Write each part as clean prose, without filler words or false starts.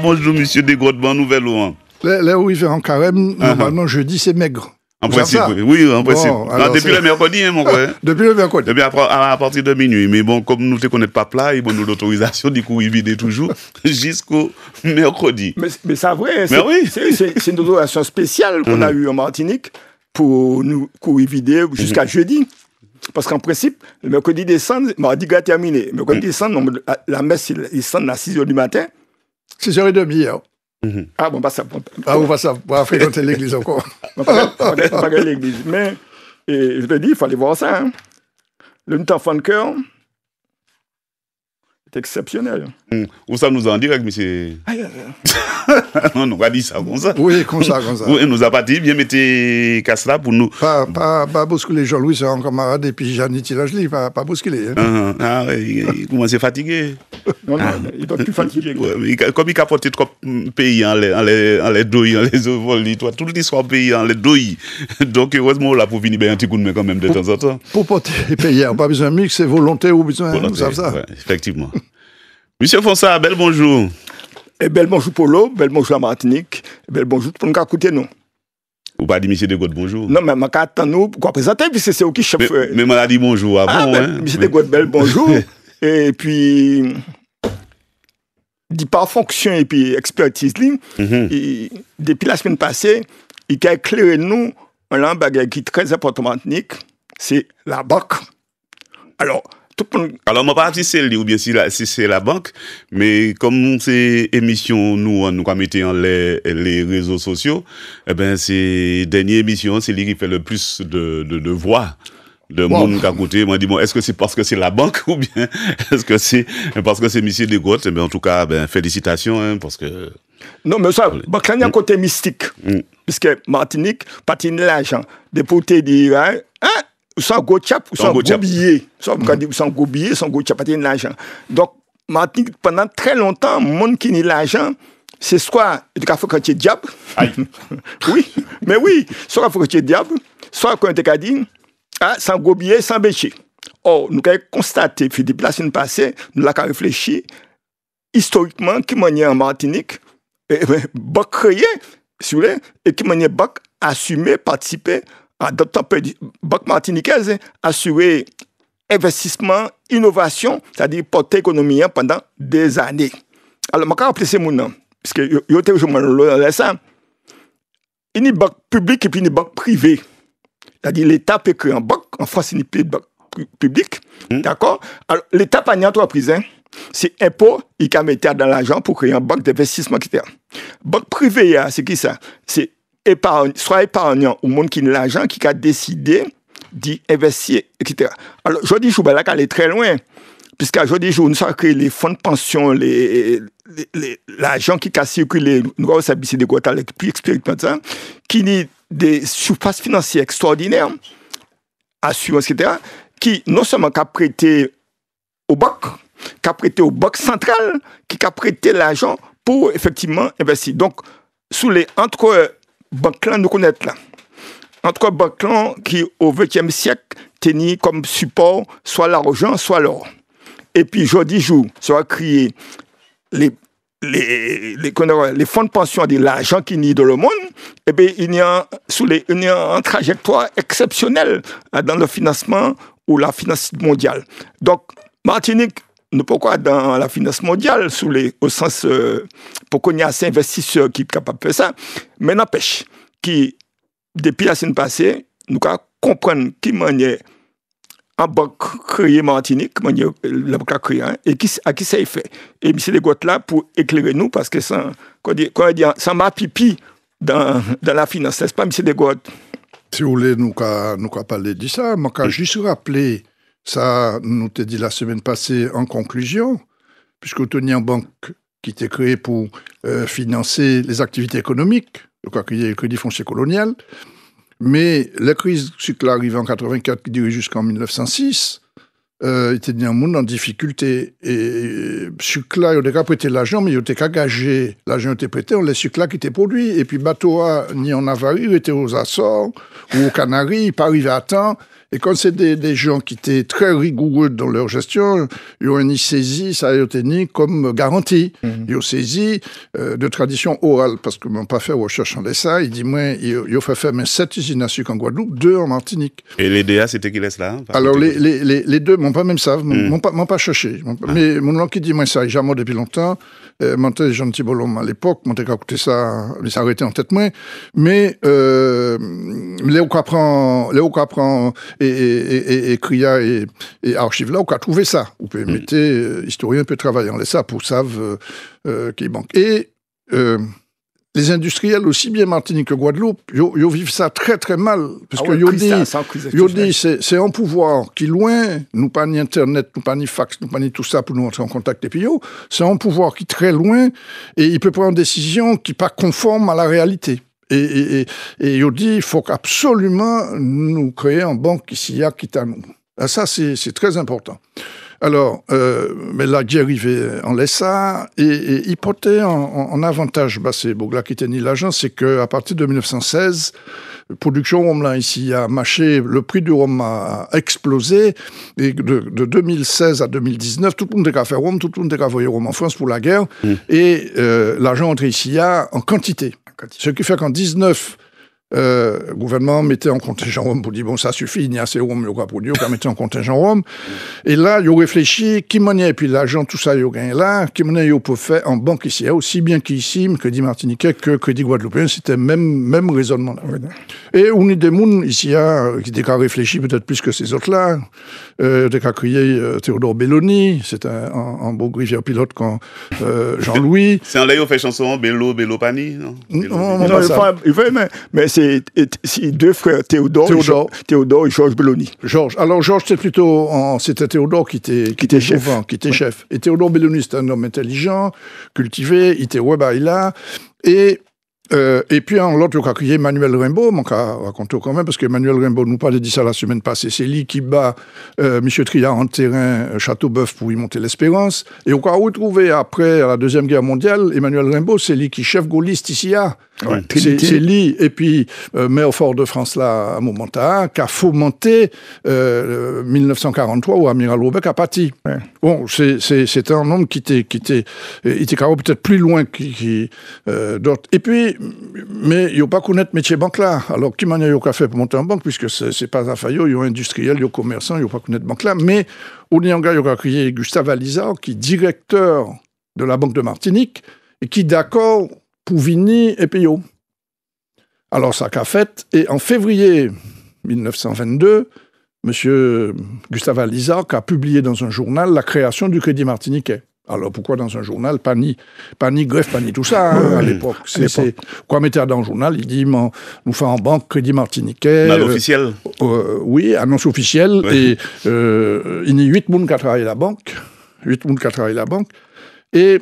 Bonjour, monsieur Desgrottes, bonne nouvelle, Laurent. Là où il fait en carême, normalement, jeudi, c'est maigre. En principe, oui, en principe. Bon, alors depuis le mercredi, mon frère. Depuis le mercredi. Depuis à partir de minuit. Mais bon, comme nous ne connaissons pas plat, ils nous l'autorisation, du coup, ils vident toujours jusqu'au mercredi. Mais c'est vrai, oui. C'est une autorisation spéciale qu'on a eue en Martinique pour nous vider jusqu'à jeudi. Parce qu'en principe, le mercredi descend, mardi gars terminé. Le mercredi descend, la messe, il descend à 6h du matin. 6h30 hier. Ah bon, bah ça. On va ça, on va fréquenter l'église encore. Pas l'église. Mais je te dis, il fallait voir ça. Hein. Le enfant de cœur est exceptionnel. Où ça nous en direct, monsieur? On nous a dit ça comme ça. Oui, comme ça. Oui, nous a pas dit, bien mettez casse là pour nous. Pas bousculer Jean-Louis, c'est un camarade, et puis Jeanne Tilageli, pas bousculer. Hein. Il commence à fatiguer. Non, il doit plus fatiguer. Comme il capote trop pays en les douilles, en les vols, tout l'histoire pays en les douilles. Donc, heureusement, là, pour venir un petit coup de main quand même de temps en temps. Pour porter les pays, pas besoin de mix, c'est volonté ou besoin, volonté, nous savons ça. Ouais, effectivement. Monsieur Fonsa, bel bonjour. Et bel bonjour Polo, bel bonjour à Martinique, bel bonjour pour nous écouter nous. Ou pas dit monsieur Desgrottes bonjour? Non, mais je attends nous pour présenter, puisque c'est eux qui chef. Mais m'a dit bonjour avant. Monsieur Desgrottes, bel bonjour. Et puis, dit par fonction et puis expertise, depuis la semaine passée, il a éclairé nous un bagage qui est très important en Martinique, c'est la banque. Alors, je ne sais pas si c'est lui ou bien si c'est la banque, mais comme c'est émission, nous avons mis en les réseaux sociaux, eh ben, c'est dernière émission, c'est lui qui fait le plus de voix de monde à côté. Moi, dis-moi, est-ce que c'est parce que c'est la banque ou bien est-ce que c'est parce que c'est monsieur Desgrottes? Eh ben, en tout cas, félicitations, hein, parce que. Non, mais ça, il y a un côté mystique. Puisque Martinique, patine l'argent. Député dit, sans gros chap ou sans gros billet. Sans gros billet, sans gros chap, patine l'argent. Donc, Martinique, pendant très longtemps, le monde qui n'a l'argent, c'est soit il faut que tu es diable. Oui, mais oui, soit il faut que tu es diable, soit quand tu as dit, sans gros billet, sans béché. Or, nous avons constaté, depuis la semaine passée, nous avons réfléchi, historiquement, qui m'a en Martinique, Bac créé, et qui m'a Bac assumé, participer à d'autres Bac martiniquaise, assurer investissement, innovation, c'est-à-dire porter l'économie pendant des années. Alors, je vais rappeler ces mots, parce que je vais toujours ça. Il y a un bac public et puis un bac privé. C'est-à-dire l'État peut créer un bac, en France, il n'y a plus de bac public. D'accord? Alors, l'État n'a pas d'entreprise, c'est impôt, il a mis dans l'argent pour créer un bac d'investissement, etc. Bac privé, c'est qui ça? C'est soit épargnant ou monde qui a l'argent, qui a décidé d'y investir, etc. Alors, je dis, je vais aller très loin, puisqu'aujourd'hui, nous avons créé les fonds de pension, l'argent qui a circulé, nous avons saisi des quotas les plus expérimentés, qui ont des surfaces financières extraordinaires, assurance, etc., qui non seulement a prêté au BOC, qui a prêté au BOC central, qui a prêté l'argent pour effectivement investir. Donc, entre banques nous connaissons là, entre banques qui au XXe siècle tenaient comme support soit l'argent, soit l'or. Et puis, aujourd'hui, ça va créer les fonds de pension de l'argent qui n'y dans le monde, et bien, il y a une trajectoire exceptionnelle dans le financement ou la finance mondiale. Donc, Martinique, nous pourquoi dans la finance mondiale, au sens, pour qu'on y ait assez investisseurs qui sont capables de faire ça, mais n'empêche, qui, depuis la semaine passée, nous comprenons qui manière un banque créé Martinique, la banque créé, et à qui ça est fait. Et M. Desgrottes là pour éclairer nous, parce que ça m'a pipi dans la finance, n'est-ce pas, M. Desgrottes? Si vous voulez, nous parler de ça, je vais juste rappeler, ça nous t'a dit la semaine passée en conclusion, puisque nous avons une banque qui était créée pour financer les activités économiques, le Crédit foncier colonial. Mais la crise sucre arrivée en 1984, qui durait jusqu'en 1906, était un monde en difficulté. Et sucre, il a déjà prêté l'argent, mais il était gagé. L'argent était prêté, on les sucre qui étaient produits. Et puis, bateau, ni en Avarie, il était aux Açores ou aux Canaries, il pas arrivé à temps. Et quand c'est des gens qui étaient très rigoureux dans leur gestion, ils ont saisi ça comme garantie. Ils ont saisi de tradition orale, parce que m'ont pas fait recherche en ça. Il dit, moi, ils ont fait faire 7 usines à sucre en Guadeloupe, 2 en Martinique. Et les DA, c'était qui laisse là? Alors, les 2, m'ont pas même ça, m'ont pas cherché. Mais mon oncle qui dit, moi, ça, il jamais depuis longtemps. Monté Jean Tibolom à l'époque, monté qu'à écouter ça, il s'est arrêté en tête moins. Mais, Léo Capran, et Cria et Archive là, on a trouvé ça. Vous pouvez mettre, historien peut travailler en ça pour savent qui manque. Et les industriels, aussi bien Martinique que Guadeloupe, ils vivent ça très très mal. Parce que ils disent, c'est un pouvoir qui loin, nous pas ni Internet, nous pas ni fax, nous pas ni tout ça pour nous entrer en contact. Et puis c'est un pouvoir qui très loin et il peut prendre une décision qui pas conforme à la réalité. Et il dit, il faut absolument nous créer une banque ici, qui est à nous. Et ça, c'est très important. Alors, mais la guerre arrivait en laissa, et il portait en avantage, c'est Bogla qui tenait l'agence, c'est qu'à partir de 1916, production rhum là ici a marché, le prix du rhum a explosé, et de 2016 à 2019, tout le monde était à faire rhum, tout le monde était à voyer rhum en France pour la guerre, et l'argent entré ici en quantité. Ce qui fait qu'en 19, le gouvernement mettait en contingent rhum pour dire bon ça suffit, il y a assez rhum, il y a produit, on mettre en contingent rhum. Et là, ils ont réfléchi, qui monnaie et puis l'argent, tout ça, ils ont gagné là, qui monnaie ils peuvent faire en banque ici, aussi bien qu'ici, Crédit Martiniquais que Crédit Guadeloupéen, c'était même raisonnement là. Et on est des gens ici qui étaient réfléchi peut-être plus que ces autres-là, des cas crié Théodore Belloni, c'est un beau rivière pilote quand Jean-Louis. C'est un là, il fait chanson Bello Pani, non? Non, mais c'est deux frères, Théodore et Georges Belloni. Alors Georges, c'était Théodore qui était chef. Et Théodore Belloni, c'est un homme intelligent, cultivé, il était là. Et puis, en l'autre, il y a crié Emmanuel Rimbaud, on va raconter quand même, parce qu'Emmanuel Rimbaud nous parlait de ça la semaine passée. C'est lui qui bat M. Triard en terrain Châteauboeuf pour y monter l'Espérance. Et on a retrouvé, après la Deuxième Guerre mondiale, Emmanuel Rimbaud, c'est lui qui chef gaulliste ici. Ouais, c'est lui, et puis maire Fort-de-France, là, à Montanta, qui a fomenté 1943 où Amiral Roubec a pâti. Ouais. Bon, c'était un homme qui était peut-être plus loin d'autres. Et puis, mais il n'y a pas connaître métier banque là. Alors, qui manière il a fait pour monter en banque, puisque c'est pas un faillot, il y a industriel, il y a commerçant, il n'y a pas connaître banque là. Mais, au Nyanga, il y a créé Gustave Alizard, qui est directeur de la Banque de Martinique, et qui, d'accord, pour Vigny et Payot. Alors, ça qu'a fait, et en février 1922, M. Gustave Alizard a publié dans un journal la création du Crédit Martiniquais. Alors, pourquoi dans un journal? Pas ni greffe, pas ni tout ça, à l'époque. Quoi mettre dans un journal? Il dit, nous faisons en banque Crédit Martiniquais. Annonce officielle? Oui, annonce officielle. Ouais. Et il y a 8 personnes qui travaillent à la banque. 8 personnes qui travaillent à la banque. Et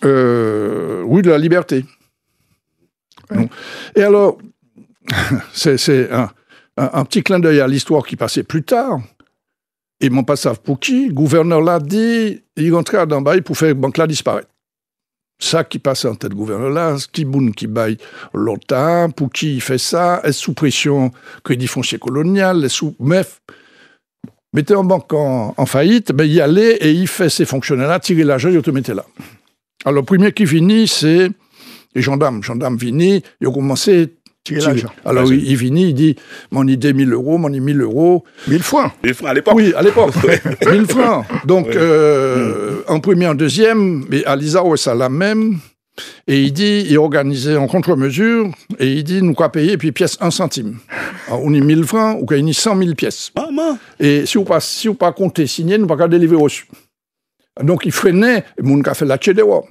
rue de la Liberté. Ouais. Et alors, c'est un petit clin d'œil à l'histoire qui passait plus tard. Et mon pas savent pour qui, le gouverneur l'a dit, il rentrait dans bail pour faire banque là disparaître. Ça qui passe en tête gouverneur là, qui boune qui baille longtemps, pour qui il fait ça, est sous pression Crédit Foncier Colonial, est sous mettez en banque en faillite, ben y allait et il fait ses fonctionnaires là, tirer l'argent, il te mettait là. Alors le premier qui finit, c'est les gendarmes. Gendarmes finit, ils ont commencé tirer l'argent. Alors il finit, il dit mon idée 1000 euros, mon idée 1000 euros. 1000 francs. 1000 francs à l'époque. Oui, à l'époque. 1000 francs. Donc en premier, en deuxième, mais Alizard, ouais, ça la même. Et il dit, il organisait en contre-mesure, et il dit, nous quoi payer, puis pièce 1 centime. Alors, on est 1000 francs, ou qu'on a 100 000 pièces. Ah, man. Et si vous pas compter signer, nous pas qu'à délivrer reçu. Donc il freinait, et mon a fait la tché de wa.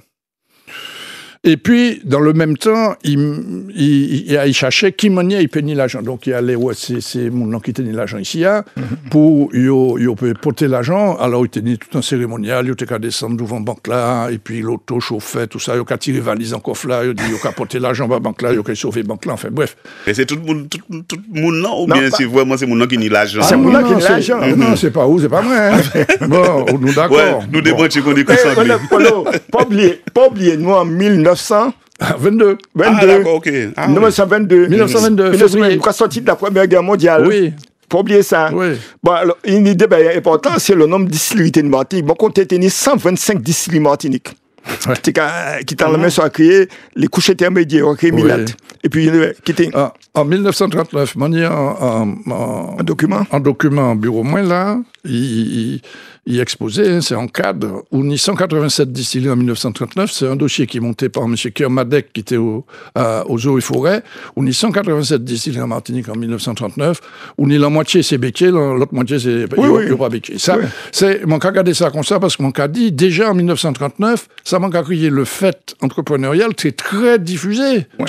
Et puis, dans le même temps, il cherchait qui maniait il peignait l'argent. Donc, il allait, ouais, c'est mon nom qui tenait l'argent ici, pour, il peut porter l'argent. Alors, il tenait tout un cérémonial, il était qu'à descendre devant la banque là, et puis l'auto chauffait, tout ça, il a tiré valise en coffre là, il a porté l'argent à la banque là, il a sauvé la banque là, enfin, bref. Et c'est tout le monde, non? Ou bien c'est vraiment c'est mon nom qui nie l'argent? C'est mon nom qui nie l'argent. Non, c'est pas où, c'est pas vrai. Bon, nous d'accord. Ouais, nous débranchons qu'on est concentrés. Pas oublier, nous, en 1922. Ah, d'accord, ok. 1922. 1922. Nous sommes sortis de la Première Guerre mondiale. Oui. Pas oublier ça. Oui. Bon, alors, une idée importante, c'est le nombre de distilleries de Martinique. Bon, on a tenu 125 distilleries Martinique. Ouais. Qui dans la main sont créé les couches intermédiaires, créé Milat. Et puis, qui était. En 1939, mon un document en bureau moins là, il exposait, c'est en cadre, on y 187 distilleries en 1939, c'est un dossier qui est monté par M. Kermadec, qui était aux eaux et forêts, on y 187 distilleries en Martinique en 1939, on y la moitié c'est béquet, l'autre moitié c'est pas béquet. Ça, c'est, mon cas regardé ça comme ça, parce que mon cas dit, déjà en 1939, ça m'a crié le fait entrepreneurial, c'est très diffusé, mon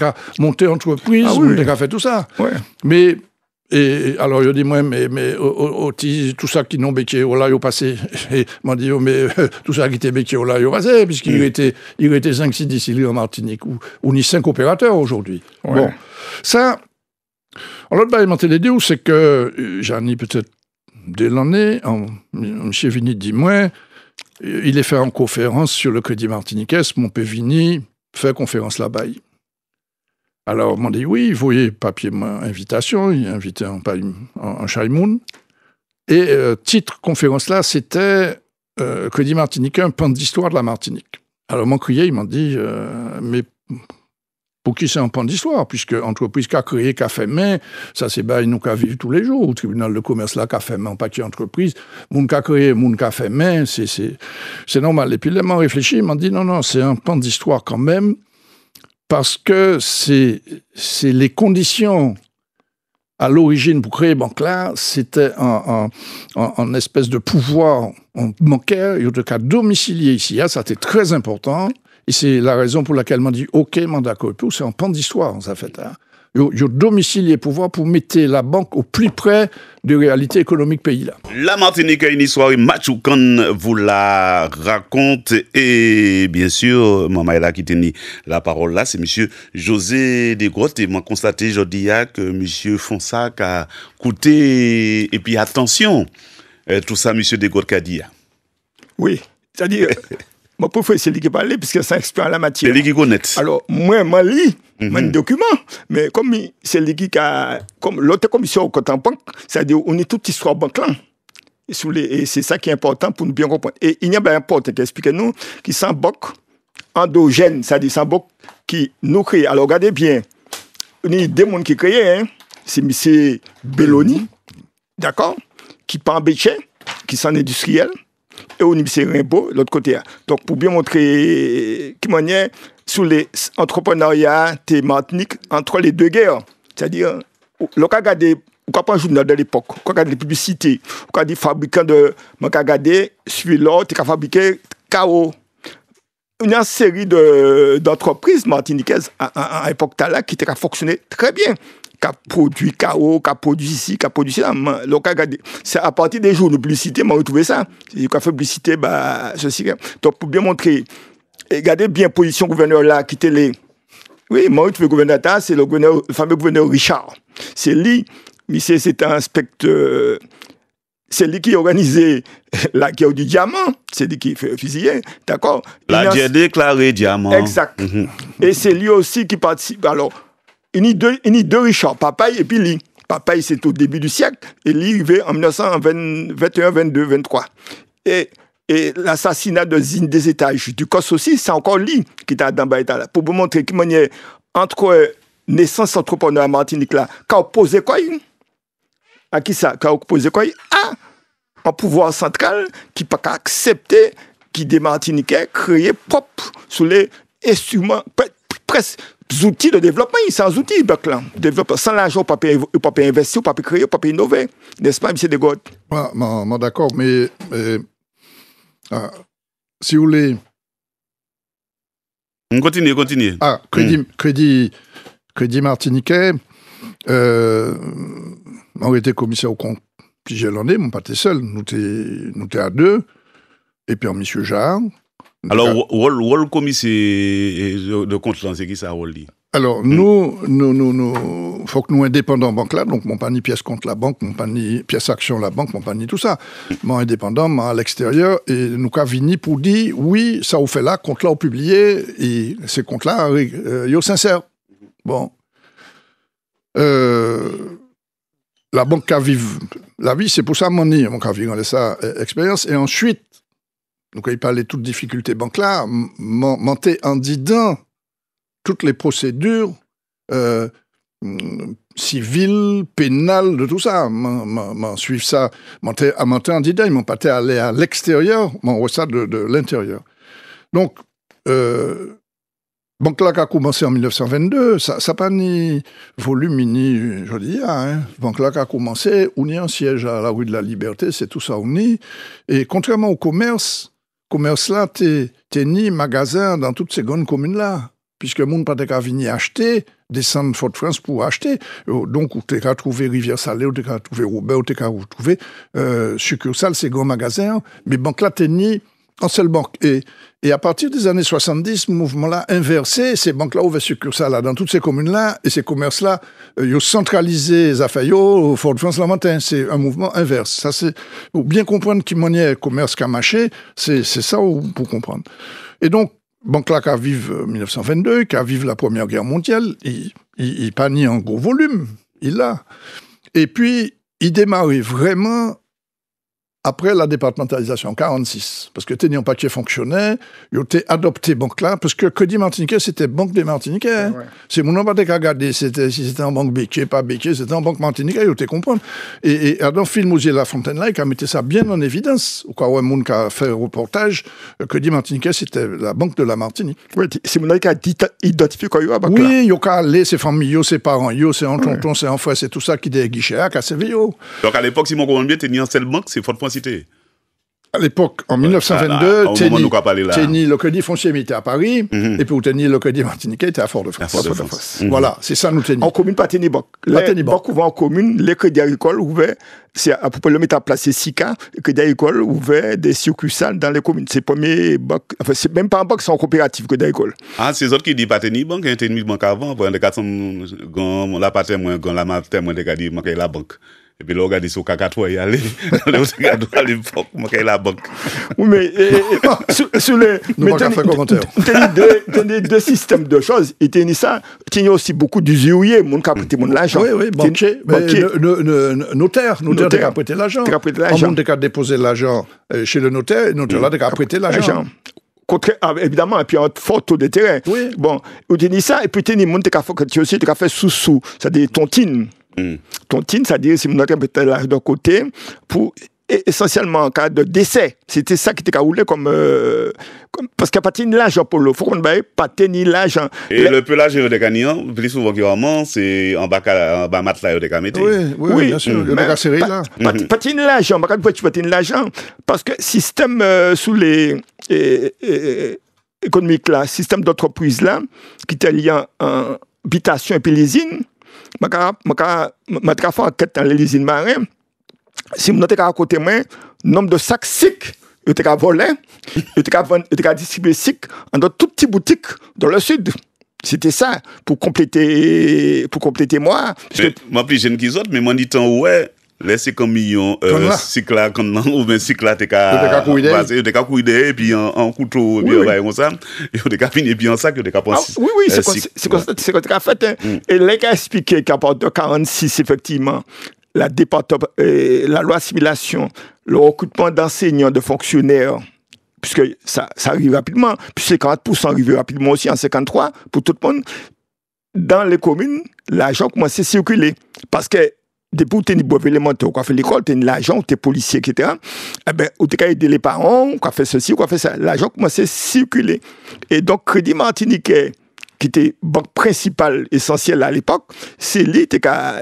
a monté entreprise, mon a fait tout ça. Ouais. Mais et alors, je dis, moi, mais tout ça qui n'ont béqué, oh là, il passé. Et m'a dit, oh, mais tout ça qui était béqué, oh là, il passé, puisqu'il était 5-6 distilleries en Martinique, ou ni 5 opérateurs aujourd'hui. Ouais. Bon. Ça, alors, l'autre bail, les deux, c'est que, j'en ai peut-être dès l'année, M. Vini dit, moi, il est fait en conférence sur le crédit martiniquais, mon P. Vini fait conférence là-bas. Alors, on m'a dit, oui, vous voyez, papier invitation, il a invité un Chaimoun. Et titre conférence là, c'était Crédit Martiniquais, un pan d'histoire de la Martinique. Alors, mon crier, il m'a dit, mais pour qui c'est un pan d'histoire? Puisque entreprise qui a créé, qui a fait main, ça c'est bail nous qui vivent tous les jours. Au tribunal de commerce là, qui a fait main, pas qui entreprise. Moun qui a créé, moun qui a fait main, c'est normal. Et puis, là, m'a réfléchi, il m'a dit, non, c'est un pan d'histoire quand même. Parce que c'est les conditions à l'origine pour créer banque là, c'était un espèce de pouvoir bancaire, il y a cas domicilié ici, ça c'était très important, et c'est la raison pour laquelle on dit ok, d'accord, c'est un pan d'histoire, ça fait. Il y a domicilié pouvoir pour mettre la banque au plus près de réalité économique pays là. La Martinique a une histoire, Machoukan vous la raconte, et bien sûr, maman là qui tenait la parole là, c'est monsieur José Desgrottes, et moi constaté aujourd'hui que monsieur Fonsac a coûté, et puis attention, tout ça monsieur Desgrottes a dit. Oui, c'est-à-dire, mon professeur c'est lui qui parlait, puisque c'est un expert en la matière. C'est lui qui connaît. Alors, moi, je lis un document, mais comme c'est lui qui a, comme l'autre commission au compte en banque, c'est-à-dire, on est toute histoire banque là. Et c'est ça qui est important pour nous bien comprendre. Et il y a bien un porte qui explique nous, qui sont banque endogène, c'est-à-dire, c'est banque qui nous crée. Alors, regardez bien, il y a des gens qui créent, hein, c'est M. Belloni, d'accord, qui part en Béchet, qui sont industriels, et au niveau de Rimbaud, l'autre côté. Donc, pour bien montrer qui manière sur les entrepreneuriats de Martinique entre les deux guerres. C'est-à-dire, le cas regardé, on peut pas un journal de l'époque, on peut regarder les publicités, on peut regarder des fabricants de, on peut regarder celui-là, qui a fabriqué KO. Il y a une série d'entreprises martiniquaises à l'époque là qui a fonctionné très bien. Qui a produit KO, qui a produit ici, qui a produit ça. C'est à partir des jours de publicité, on a retrouvé ça. C'est qui a fait publicité, ceci. Donc, pour bien montrer, regardez bien position gouverneur là, qui était les. Oui, moi, le gouverneur, c'est le fameux gouverneur Richard. C'est lui, mais c'est un inspecteur. C'est lui qui a organisé la guerre du diamant. C'est lui qui fait fusiller, d'accord? La guerre déclarée diamant. Exact. Et c'est lui aussi qui participe. Alors, il y a deux Richard, Papaye et puis lui. Papaye, c'est au début du siècle, et lui, il arrivé en 1921, 22, 23. Et l'assassinat de Zine des étages du COS aussi, c'est encore lui qui était dans Baïta là. Pour vous montrer qu'il y a entre naissance entrepreneur à Martinique là, qu'a opposé quoi? À qui ça? Qu'a opposé quoi? À un pouvoir central qui n'a pas accepté qui des Martiniquais créer propre sur les instruments, presque outils de développement, sans outils, développement, sans l'argent, on ne peut pas investir, on ne peut pas créer, on ne peut pas innover. N'est-ce pas, M. Desgrottes? D'accord, mais si vous voulez. Continue. Crédit martiniquais, on était commissaire au compte plusieurs années, mais pas seul, nous étions à deux, et puis en M. Jarre. Alors, rôle commissaire de compte, c'est qui ça, rôle? Alors, nous, faut que nous indépendants banque là, donc mon pas ni pièce contre la banque, mon pas ni pièce action la banque, mon pas ni tout ça. Mon indépendant, moi à l'extérieur, et nous avons venu pour dire, oui, ça vous fait là, compte là, au publié, et ces comptes là, yo sincère. Bon. la banque a vive la vie, c'est pour ça mon a vivre ça expérience. Et ensuite, donc il parlait de toutes difficultés banque là, monter en disant toutes les procédures civiles, pénales, de tout ça. Suivre ça, monter en disant, ils m'ont pas aller à l'extérieur, mais ça de l'intérieur. Donc, banque là qui a commencé en 1922, ça pas ni volume ni je dis banque là qui a commencé, on y a un siège à la rue de la Liberté, c'est tout ça on y. Et contrairement au commerce là t'es ni magasin dans toutes ces grandes communes là, puisque le monde pas qu'à venir acheter, descendre Fort-de-France pour acheter. Donc où t'es qu'à trouver Rivière-Salée, où t'es qu'à trouver Robert, où t'es qu'à trouver succursale, ces grands magasins, mais banque là t'es ni en seule banque. Et à partir des années 70, ce mouvement-là inversé, ces banques-là ouvrent succursales dans toutes ces communes-là, et ces commerces-là, ils ont centralisé les affaires au Fort-de-France-Lamentin. C'est un mouvement inverse. Ça, c'est, pour bien comprendre qui monnaie commerce qu'a marché, c'est ça pour comprendre. Et donc, banque-là qui a vécu 1922, qui a vécu la Première Guerre mondiale, il pas ni en gros volume, il l'a. Et puis, il démarrait vraiment après la départementalisation, 46, parce que t'es un papier fonctionnaire, ils ont adopté banque là, parce que Crédit Martiniquais, c'était Banque des Martiniquais. Ouais. C'est mon nom pas qu'à regarder, si c'était en banque Béquier, pas Béquier, c'était en banque Martiniquais, ils ont comprendre. Et dans le film Osier La Fontaine là, il a mis ça bien en évidence. Au cas où un monde qui a fait un reportage, Crédit Martiniquais, c'était la banque de la Martinique. Oui, c'est mon nom qui a identifié quoi, banque là. Oui, il y a allé, ses familles, ses parents, c'est un tonton, c'est un frère, c'est tout ça qui est guichet à Casséville. Donc à l'époque, si mon comprend bien, t'es en seule banque, c'est Fort-de-France. À l'époque, en 1922, Téni, le Crédit Foncier était à Paris, et puis Téni, le Crédit Martiniquais était à Fort-de-France. Voilà, c'est ça nous Téni. En commune, pas Téni Banque. Les banques ouvertes en commune, les crédits agricoles ouverts, c'est à peu près le mettre à placer SICA, les crédits agricoles ouverts des succursales dans les communes. C'est premier banque, enfin, c'est même pas en banque, c'est en coopérative, crédit agricole. Ah, c'est autres qui disent pas Téni Banque, Téni Banque avant, pour les cas, la patte moins, la matin moins, dit, manquer la banque. Et puis là, on regarde sur Kakatoa y aller. On regarde à l'époque, manquer la banque. Oui, mais sur les. Nous pas faire commentaire. Deux systèmes de choses. Et t'as ça, t'as aussi beaucoup d'usuriers, mon qui a prêté mon l'argent. Oui, banquier. Notaire qui a prêté l'argent. En monde qui a déposé l'argent chez le notaire là, qui a prêté l'argent. Évidemment, et puis un fort taux de terrain. Oui. Bon, on dit ça, et puis t'as des monde qui a fait sous-sous, c'est-à-dire tontine. Tontine, c'est-à-dire si mon notaire peut être d'un côté pour essentiellement en cas de décès. C'était ça qui était roulé comme parce qu'il n'y a pas de l'argent pour le. Il faut qu'on ne pas tenir l'argent. Et le pelage de gagnant, plus souvent qu'il y a c'est en bas matelas de gagnant. Oui, bien sûr. Le bac serré là. Pas tenir l'argent. Tu pas tenir l'argent parce que système sous les économiques là, système d'entreprise là, qui était lié en habitation et puis leasing. Je vais faire enquête dans les leasing marins. Si je suis à côté de moi, nombre de sacs SIC, je vais voler, je vais distribuer SIC dans toutes petites boutiques dans le sud. C'était ça, pour compléter moi. Moi, plus jeune qu'ils autres, mais moi, dit ouais. Laissez comme million cycle là ou bien cycle là t'es qu'à couider et puis en couteau bien comme ça et on t'es fini et puis en sac t'es qu'à penser oui c'est quoi t'as fait et les gars expliqué qu'à partir de 46 effectivement la loi assimilation le recrutement d'enseignants de fonctionnaires puisque ça arrive rapidement puis 50% arrive rapidement aussi en 53 pour tout le monde dans les communes l'argent commence à circuler parce que depuis que tu es brevet élémentaire, tu as fait l'école, tu es l'agent, tu es policier, etc. Eh bien, tu as aidé les parents, tu as fait ceci, tu as fait ça. L'argent commençait à circuler. Et donc, Crédit Martiniquais, qui était banque principale, essentielle à l'époque, c'est lui qui a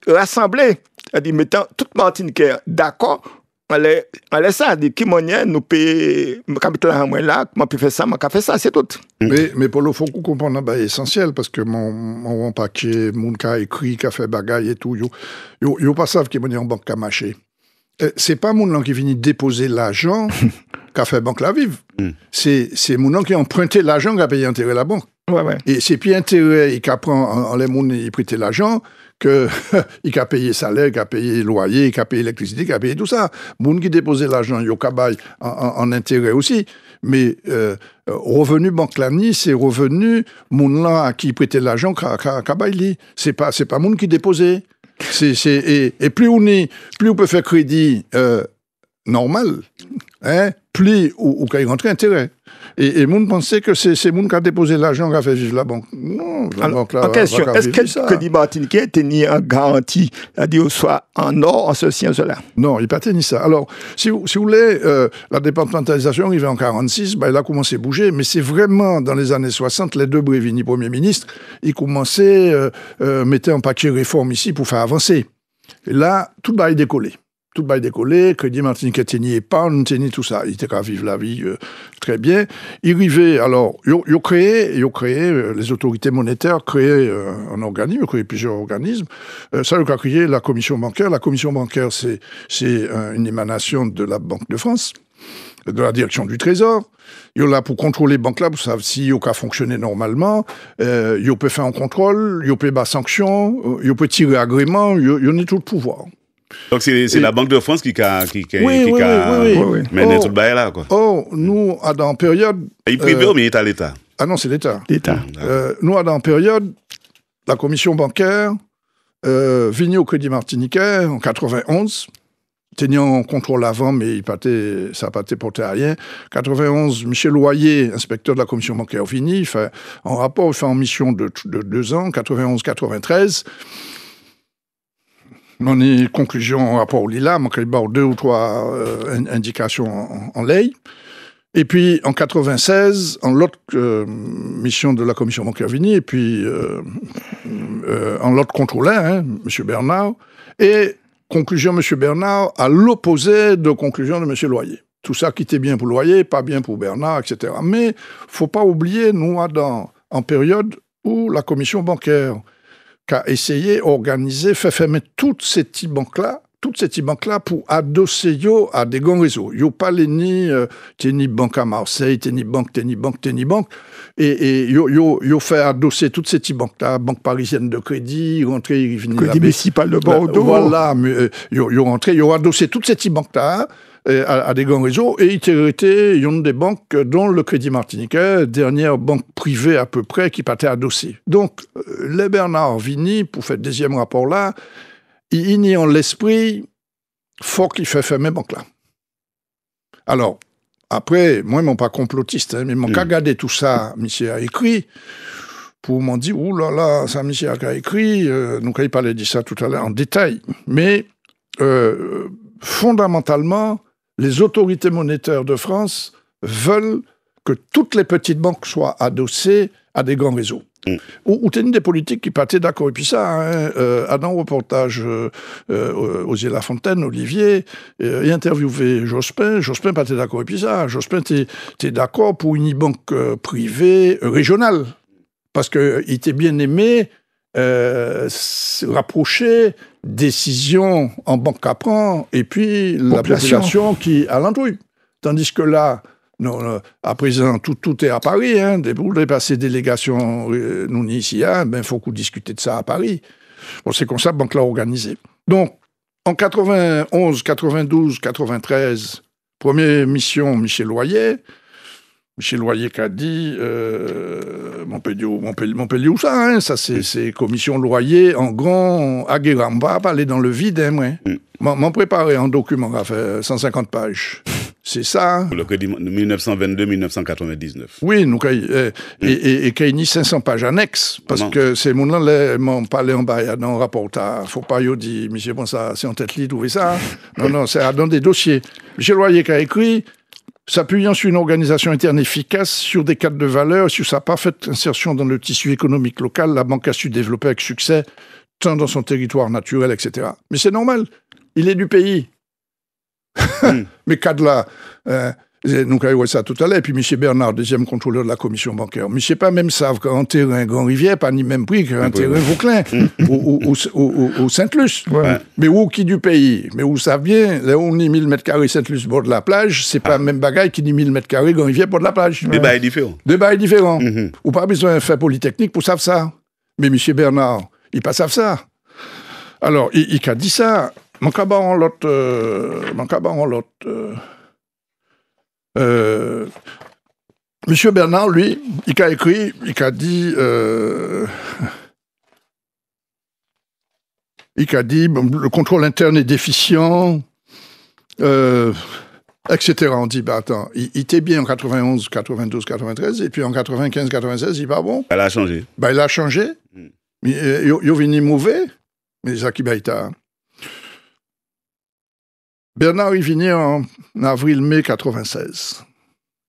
rassemblé, c'est-à-dire mettant toute Martiniquais d'accord. On laisse ça, dit qui moyen nous paye, capital à moi là, comment peut faire ça, comment fait ça, c'est tout. Mais pour le faut qu'on comprenne, c'est essentiel parce que mon paquet, mon qui a écrit, qui a fait bagaille et tout, yo pas savent qui monnaie en banque qui a marché. C'est pas mon qui vient déposer l'argent qui a fait banque la vive. C'est mon qui a emprunté l'argent qui a payé intérêt la banque. Ouais. Et c'est puis intérêt et qui prend en les monnaies il prêtait l'argent il a payé salaire, il a payé loyer, il a payé électricité, il a payé tout ça. Moun qui déposait l'argent, il a en intérêt aussi. Mais revenu banque l'année, c'est revenu moun là à qui prêtait l'argent qu'a baili. C'est pas moun qui déposait. Et plus on peut faire crédit normal, hein, plus ou qu'il rentre intérêt. Et moun pensait que c'est moun qui a déposé l'argent qui a fait vivre la banque. Non, la banque là. En question, est-ce que le Crédit Martinique a tenu en garantie, c'est-à-dire soit en or, en ceci, en cela? Non, il n'a pas tenu ça. Alors, si vous voulez, la départementalisation arrivée en 1946, il a commencé à bouger, mais c'est vraiment dans les années 60, les deux Brévini, Premier ministre, ils commençaient à mettre un paquet de réformes ici pour faire avancer. Et là, tout va décoller. Tout va décoller, Crédit Martinique tenait épargne, tenait tout ça. Il était qu'à vivre la vie très bien. Il arrivait, alors, ils ont créé, les autorités monétaires créaient un organisme, ils ont créé plusieurs organismes. Ça, ils ont créé la commission bancaire. La commission bancaire, c'est une émanation de la Banque de France, de la direction du Trésor. Ils sont là pour contrôler les banques là, pour savoir si ils ont fonctionné normalement. Ils peuvent faire un contrôle, ils peuvent faire sanction, ils peuvent tirer agrément, ils ont tout le pouvoir. Donc c'est la Banque de France qui a mené tout le bail là, quoi. Oh, nous, dans période... Il est privé ou bien il est à l'État? Ah non, c'est l'État. Nous, dans période, la commission bancaire venait au Crédit Martiniquais en 91, tenant contrôle avant, mais ça n'a pas été porté à rien. 91, Michel Loyer, inspecteur de la commission bancaire, venu, il fait un rapport, il fait en mission de 2 ans, 91-93. On a conclusion rapport au Lila, on a 2 ou 3 indications en lei. Et puis, en 96, en l'autre mission de la commission bancaire Vigny, et puis en l'autre contrôleur, M. Bernard, et conclusion M. Bernard à l'opposé de conclusion de M. Loyer. Tout ça qui était bien pour Loyer, pas bien pour Bernard, etc. Mais faut pas oublier, nous, en période où la commission bancaire a essayé, organisé, fait fermer toutes ces petites banques-là pour adosser à des grands réseaux. Yo pas les ni banque à Marseille, ni banque, et yo fait adosser toutes ces petites banques-là, banque parisienne de crédit, rentrer, Crédit municipal de Bordeaux. Voilà, yo rentré, yo adossé toutes ces petites banques-là à des grands réseaux, et ils étaient une des banques dont le Crédit Martiniquais, dernière banque privée à peu près, qui partait adossée. Donc, les Bernard Vigny, pour faire le deuxième rapport là, il y a en l'esprit, faut qu'il fait fermer banque là. Alors, après, moi, je ne suis pas complotiste, mais mon cas regardé tout ça, monsieur a écrit, pour m'en dire, ouh là là, ça, monsieur a écrit, donc il parlait de ça tout à l'heure en détail, mais fondamentalement, les autorités monétaires de France veulent que toutes les petites banques soient adossées à des grands réseaux. Ou t'as des politiques qui partaient d'accord. Et puis ça, dans le reportage Osier Lafontaine, Olivier, il interviewé Jospin partait d'accord. Et puis ça, Jospin, t'es d'accord pour une banque privée régionale. Parce qu'il était bien aimé rapprocher décision en banque à prendre et puis la population qui a l'entrouille. Tandis que là, non, à présent, tout est à Paris. Pour dépasser délégation, nous ici, il faut qu'on discute de ça à Paris. Bon, c'est comme ça, banque l'a organisée. Donc, en 91, 92, 93, première mission, Michel Loyer qui a dit Montpellier ou ça, ça c'est commission Loyer en grand aguerrant. On va pas aller dans le vide, m'en préparer un document qui a fait 150 pages. C'est ça. Le crédit 1922-1999. Oui, nous et qu'il y a 500 pages annexes, parce que ces gens-là m'ont parlé en bas dans un rapport. Faut pas y dire, monsieur, bon, ça, c'est en tête lit, trouver ça. Non, c'est dans des dossiers. Michel Loyer qui a écrit, s'appuyant sur une organisation interne efficace, sur des cadres de valeur, sur sa parfaite insertion dans le tissu économique local, la banque a su développer avec succès, tant dans son territoire naturel, etc. Mais c'est normal, il est du pays. Mais cadre là, nous avons ça tout à l'heure, et puis M. Bernard, deuxième contrôleur de la commission bancaire, M. pas même savent qu'un terrain Grand-Rivière, pas ni même prix qu'un terrain Vauclin ou Sainte-Luce. Ouais. Mais où qui du pays? Mais où ça vient? Là où on a 1000 m² Sainte-Luce bord de la plage, c'est pas le même bagaille qui dit 1000 m² Grand-Rivière bord de la plage. Des bails différents. Des bails différents. Ou pas besoin de faire polytechnique pour savoir ça. Mais M. Bernard, il pas savent ça. Alors, il a dit ça, mon cabaret l'autre... Monsieur Bernard, lui, il a écrit, il a dit... il a dit, le contrôle interne est déficient, etc. On dit, bah attends, il était bien en 91, 92, 93, et puis en 95, 96, il va bon. Elle a changé. Bah, il a changé. Il est venu mauvais, mais ça qui baïta. Bernard, il venu en avril-mai 96.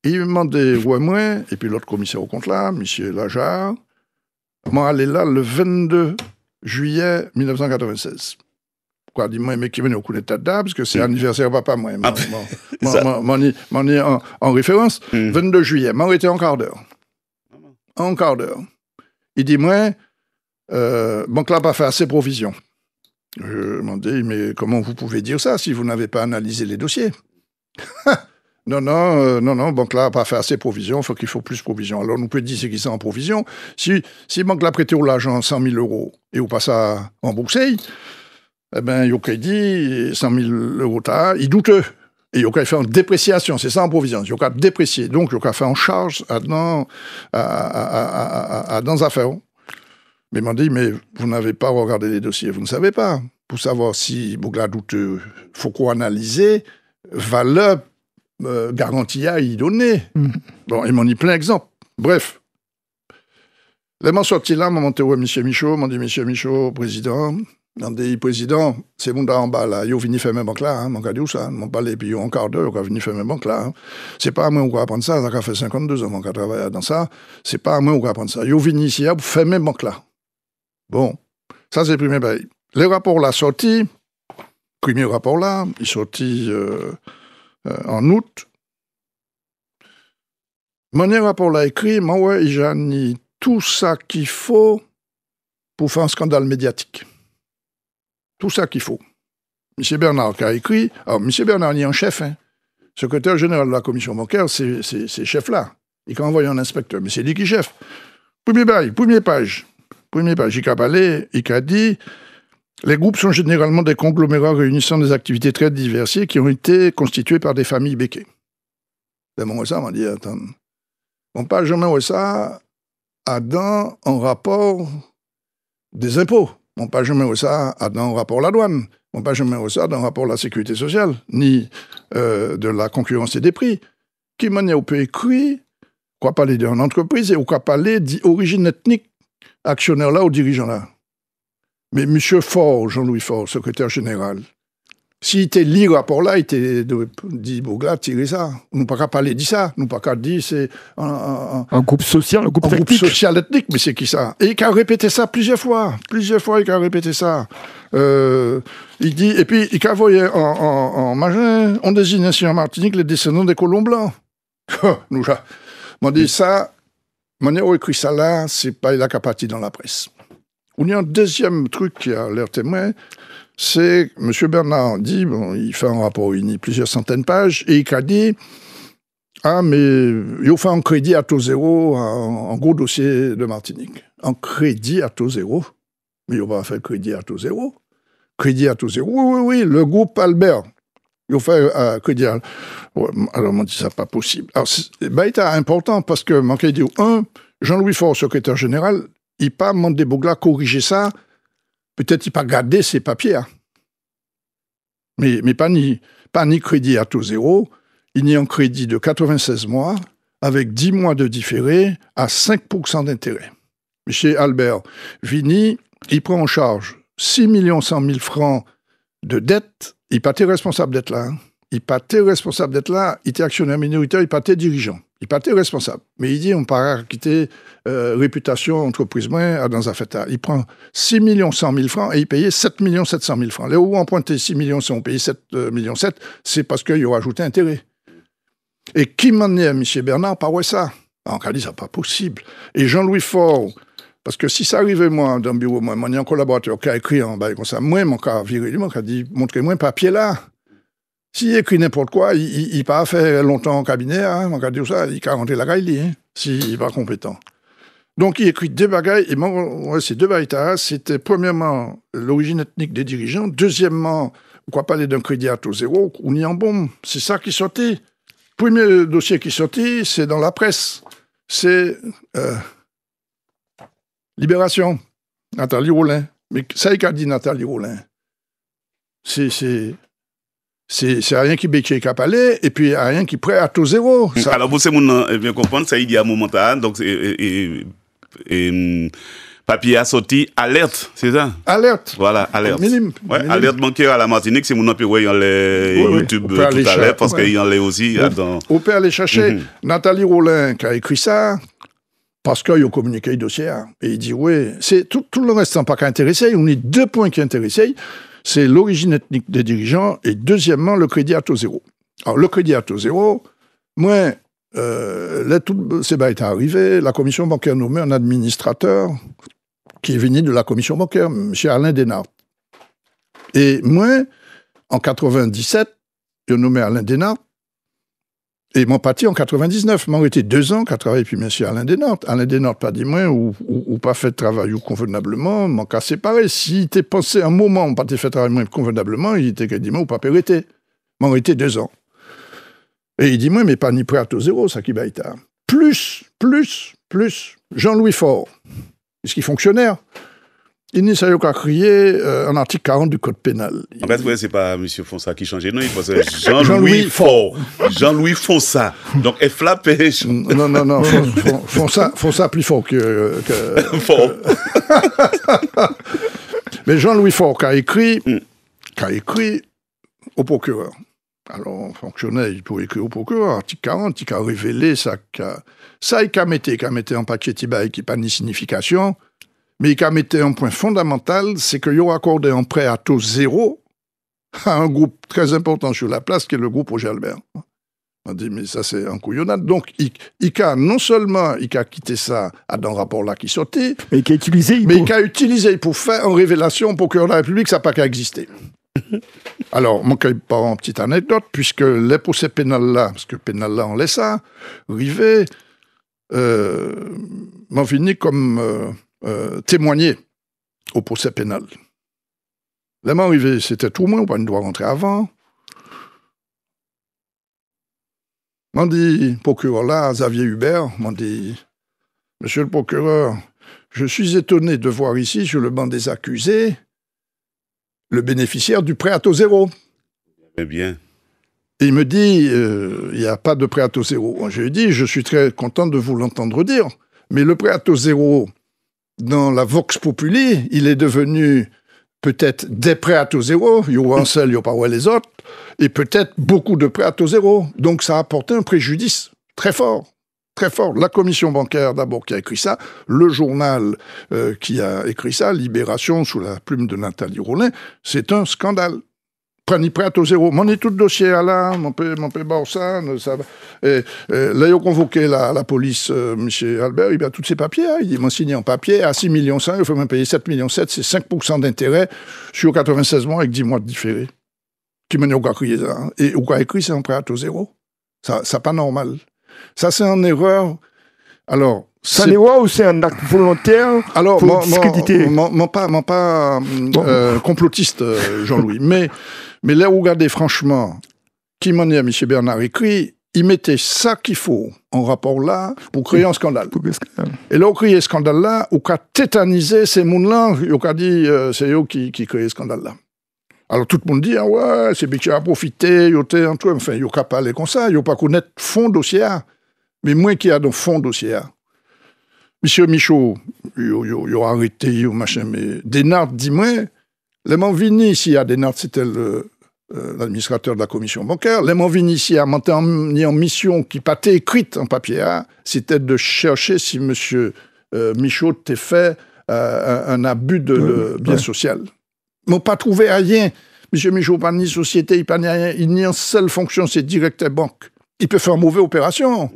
Il m'a demandé, ouais, moi, et puis l'autre commissaire au compte là, M. Lajard, moi, aller là le 22 juillet 1996. Pourquoi dis-moi, mais qui venait au coup d'état de date, parce que c'est l'anniversaire papa, moi. M'en est en référence. 22 juillet, m'en était en quart d'heure. En quart d'heure. Il dit, moi, banque là pas fait assez provision. Je m'en dis, mais comment vous pouvez dire ça si vous n'avez pas analysé les dossiers? Non, banque là pas fait assez provision, il faut plus provision. Alors, nous peut dire c'est qu'ils sont en provision. Si banque là prêté au l'argent 100 000 euros et ou pas ça remboursé, eh ben, il a dit 100 000 euros il douteux. Et il a fait en dépréciation, c'est ça en provision. Il a déprécié. Donc, il a fait en charge dans affaires. Mais il m'a dit, mais vous n'avez pas regardé les dossiers, vous ne savez pas. Pour savoir si Bougla douteux, il faut qu'on analyse valeur garantie à y donner. Bon, il m'en dit plein d'exemples. Bref. Les m'en sorti là, m'ont monté où M. Michaud, m'ont dit, M. Michaud, président, m'ont dit, président, c'est bon en bas là, ils ont venu faire mes banques là, hein, m'ont dit où ça, m'ont parlé, puis en quart d'heure, ils ont venu faire mes banques là. Hein. C'est pas à moi qu'on va apprendre ça, ça a fait 52 ans qu'on travaille dans ça, c'est pas à moi qu'on va apprendre ça. Ils ont venu ici pour faire mes banques là. Bon, ça c'est le premier bail. Les rapports là sortis, premier rapport là, il est sorti en août. Mon rapport là écrit, moi ouais, j'ai mis tout ça qu'il faut pour faire un scandale médiatique. Tout ça qu'il faut. M. Bernard qui a écrit, alors M. Bernard est en chef, hein. Secrétaire général de la commission bancaire, c'est chef là. Il a envoyé un inspecteur, mais c'est lui qui est chef. Première page. Il a parlé, il a dit, les groupes sont généralement des conglomérats réunissant des activités très diversifiées qui ont été constituées par des familles béquées. Mon ça m'a dit, attends, on pas jamais ça dans un rapport des impôts. On pas jamais ça dans un rapport de la douane. On pas jamais ça dans un rapport de la sécurité sociale, ni de la concurrence et des prix. Qui manière on peut écrire, quoi parler d'une entreprise et ou quoi parler d'origine ethnique actionnaire là ou dirigeant là. Mais M. Faure, Jean-Louis Faure, secrétaire général, s'il était lu le rapport là, il était dit, Bougla, tirez ça. Nous pas qu'à parler de ça. Nous pas qu'à dire, c'est un groupe social, un groupe social ethnique, mais c'est qui ça? Et il a répété ça plusieurs fois. Il a répété ça. Il dit, et puis, il a envoyé en Magin, on désigne ainsi en Martinique les descendants des colons blancs. Nous, m'ont dit ça, m'ont écrit ça là, c'est pas il a qu'à partir dans la presse. Il y a un deuxième truc qui a l'air témoin, c'est M. Bernard dit, bon, il fait un rapport uni, plusieurs centaines de pages, et il a dit, mais il fait un crédit à taux zéro, un gros dossier de Martinique. Un crédit à taux zéro? Mais il va faire crédit à taux zéro? Crédit à taux zéro? Oui, le groupe Albert. Il fait crédit à... Ouais, alors, on m'a dit, ça pas possible. Alors, c'est important parce que, manqué dit, Jean-Louis Faure, secrétaire général, il n'a pas demandé Bougla corriger ça. Peut-être il n'a pas gardé ses papiers. Hein. Mais pas ni crédit à taux zéro. Il y a un crédit de 96 mois avec 10 mois de différé à 5% d'intérêt. M. Albert Vigny, il prend en charge 6 100 000 francs de dette. Il n'est pas responsable d'être là. Hein. Il n'est pas responsable d'être là. Il était actionnaire minoritaire, il n'est pas dirigeant. Il n'est pas responsable. Mais il dit, on part quitter réputation, entreprise, dans un fait. Il prend 6 100 000 francs et il payait 7 700 000 francs. Là où on pointait 6 millions, si on payait 7 millions 7, c'est parce qu'il a ajouté intérêt. Et qui m'en est, M. Bernard, pas ouais ça. En cas dit, ça n'est pas possible. Et Jean-Louis Faure, parce que si ça arrivait, moi, dans le bureau, moi, il y a un collaborateur qui a écrit en bas comme ça, moi, mon cas viré, moi, qui a dit, montrez-moi un papier là. S'il écrit n'importe quoi, il n'a pas fait longtemps en cabinet, hein, on va dire ça, il a rentré la gaille, hein, s'il n'est pas compétent. Donc, il écrit deux bagailles, et moi, ces deux bagailles, c'était premièrement l'origine ethnique des dirigeants, deuxièmement, on va parler d'un crédit à taux zéro, on y en bombe. C'est ça qui sortait. Premier dossier qui sortit, c'est dans la presse. C'est Libération, Nathalie Rollin. Mais ça, il a dit Nathalie Rollin. C'est rien qui béquille qu'à parler, et puis rien qui prêt à taux zéro. Ça... Alors, pour ces gens bien comprendre, ça, il y a un moment, donc, papier a sorti alerte, c'est ça? Alerte. Voilà, alerte. Minime. Alerte bancaire à la Martinique, c'est mon nom, il y a les YouTube tout à l'heure, parce qu'il y en a aussi. On peut aller chercher Nathalie Rollin qui a écrit ça, parce qu'il a communiqué le dossier, et il dit, oui, c'est tout le reste n'est pas qu'intéressé, on a deux points qui intéressent, c'est l'origine ethnique des dirigeants, et deuxièmement, le crédit à taux zéro. Alors, le crédit à taux zéro, moi, là, tout ces bails est arrivé, la commission bancaire nommé un administrateur qui est venu de la commission bancaire, M. Alain Desnardes. Et moi, en 97, j'ai nommé Alain Desnardes, et mon parti en 99. Moi, été 2 ans qu'à travailler puis M. Alain Desnardes. Alain Desnardes pas dit moi ou pas fait travail ou convenablement, m'en qu'à séparer. S'il était pensé un moment, pas fait travail moi convenablement, il était dit moi ou pas périté. Moi, été 2 ans. Et il dit moi, mais pas ni prêt à taux zéro, ça qui va être. Plus. Jean-Louis Faure, puisqu'il est fonctionnaire. Il n'y a qu'à crier un article 40 du Code pénal. En fait, c'est pas M. Fonsa qui changeait, non, il pensait Jean-Louis Faure. Jean-Louis Fonsa. Donc, elle flappait. Non, Fonsa plus fort que... Fort. Mais Jean-Louis Faure qui a écrit au procureur. Alors, fonctionnaire, il peut écrire au procureur, article 40, il a révélé ça, il a mis en papier tibaï qui n'a pas ni signification. Mais il a mis un point fondamental, c'est qu'il a accordé un prêt à taux zéro à un groupe très important sur la place, qui est le groupe Roger Albert. On dit, mais ça, c'est un couillonnade. Donc, il a non seulement quitté ça dans un rapport-là qui sortait, mais il a utilisé pour faire une révélation au procureur de la République, ça n'a pas qu'à exister. Alors, moi, je vais pas une petite anecdote, puisque les procès pénal-là, parce que pénal-là, on laisse ça, arrivé, m'en fini comme... témoigner au procès pénal. Les mains arrivées, c'était tout le monde, on ne doit rentrer avant. M'en dit, procureur là, Xavier Hubert, m'en dit, monsieur le procureur, je suis étonné de voir ici, sur le banc des accusés, le bénéficiaire du prêt à taux zéro. Eh bien. Et il me dit, il n'y a pas de prêt à taux zéro. Je lui ai dit, je suis très content de vous l'entendre dire, mais le prêt à taux zéro, dans la Vox Populi, il est devenu peut-être des prêts à taux zéro, il y a un seul, il n'y a pas les autres, et peut-être beaucoup de prêts à taux zéro. Donc ça a apporté un préjudice très fort, très fort. La commission bancaire d'abord qui a écrit ça, le journal qui a écrit ça, Libération, sous la plume de Nathalie Rollin, c'est un scandale. Prenez prêt à taux zéro. Mon tout dossier là, mon père ça va. Là, ils ont convoqué la police, M. Albert, il a tous ses papiers, il m'a signé en papier à 6,5 millions, il faut même payer 7,7 millions, c'est 5% d'intérêt sur 96 mois avec 10 mois de différé. Qui m'a crié ça. Et où a écrit, c'est un prêt à taux zéro. Ça, c'est pas normal. Ça, c'est une erreur. Alors, c'est une erreur ou c'est un acte volontaire? Alors, pas complotiste, Jean-Louis, mais là, regardez franchement, qui m'en est à M. Bernard écrit, il mettait ça qu'il faut en rapport là pour créer un scandale. Et là, on crée un scandale là, on a tétanisé ces gens-là, on a dit c'est eux qui créent ce scandale là. Alors tout le monde dit, ah ouais, c'est bien qui a profité, il y a un truc, enfin, il n'y a pas parlé comme ça, il n'y a pas connaître fond dossier. Mais moi qui a dans fond dossier. Monsieur Michaud, il a arrêté, machin, mais Desnardes dit, moi, les m'en vini ici à Desnardes, c'était l'administrateur de la commission bancaire, les m'en vini ici à monter en mission qui pas été écrite en papier, c'était de chercher si monsieur Michaud t'ait fait un abus de bien social. Ils n'ont pas trouvé rien. Monsieur Michaud, pas ni société, il n'y a une seule fonction, c'est directeur banque. Il peut faire une mauvaise opération.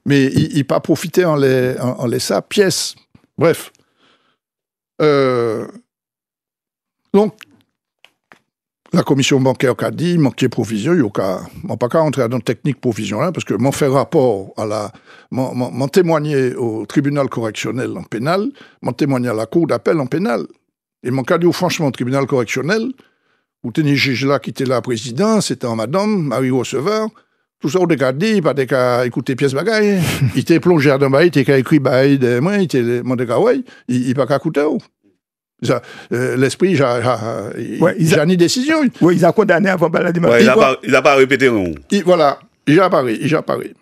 Mais il n'a pas profité en laissant pièce. Bref. Donc, la commission bancaire qui a dit, il manquait provision, il n'y a pas qu'à entrer dans la technique provision là, parce que m'en fait rapport à m'en témoigner au tribunal correctionnel en pénal, m'en témoigner à la cour d'appel en pénal. Et mon cas dit, franchement, au tribunal correctionnel, où tenait juge là qui était là président, c'était en madame, Marie Receveur, tout ça, on a dit, il pas qu'à écouter pièce bagaille. Il était plongé dans bail, il était qu'à écrire bail de moi, il était, mon dégât, ouais, il pas qu'à écouter. L'esprit, j'ai ni décision. Oui, il a condamné avant la démarche. Ouais, il n'a pas répété non. Voilà, il a apparu.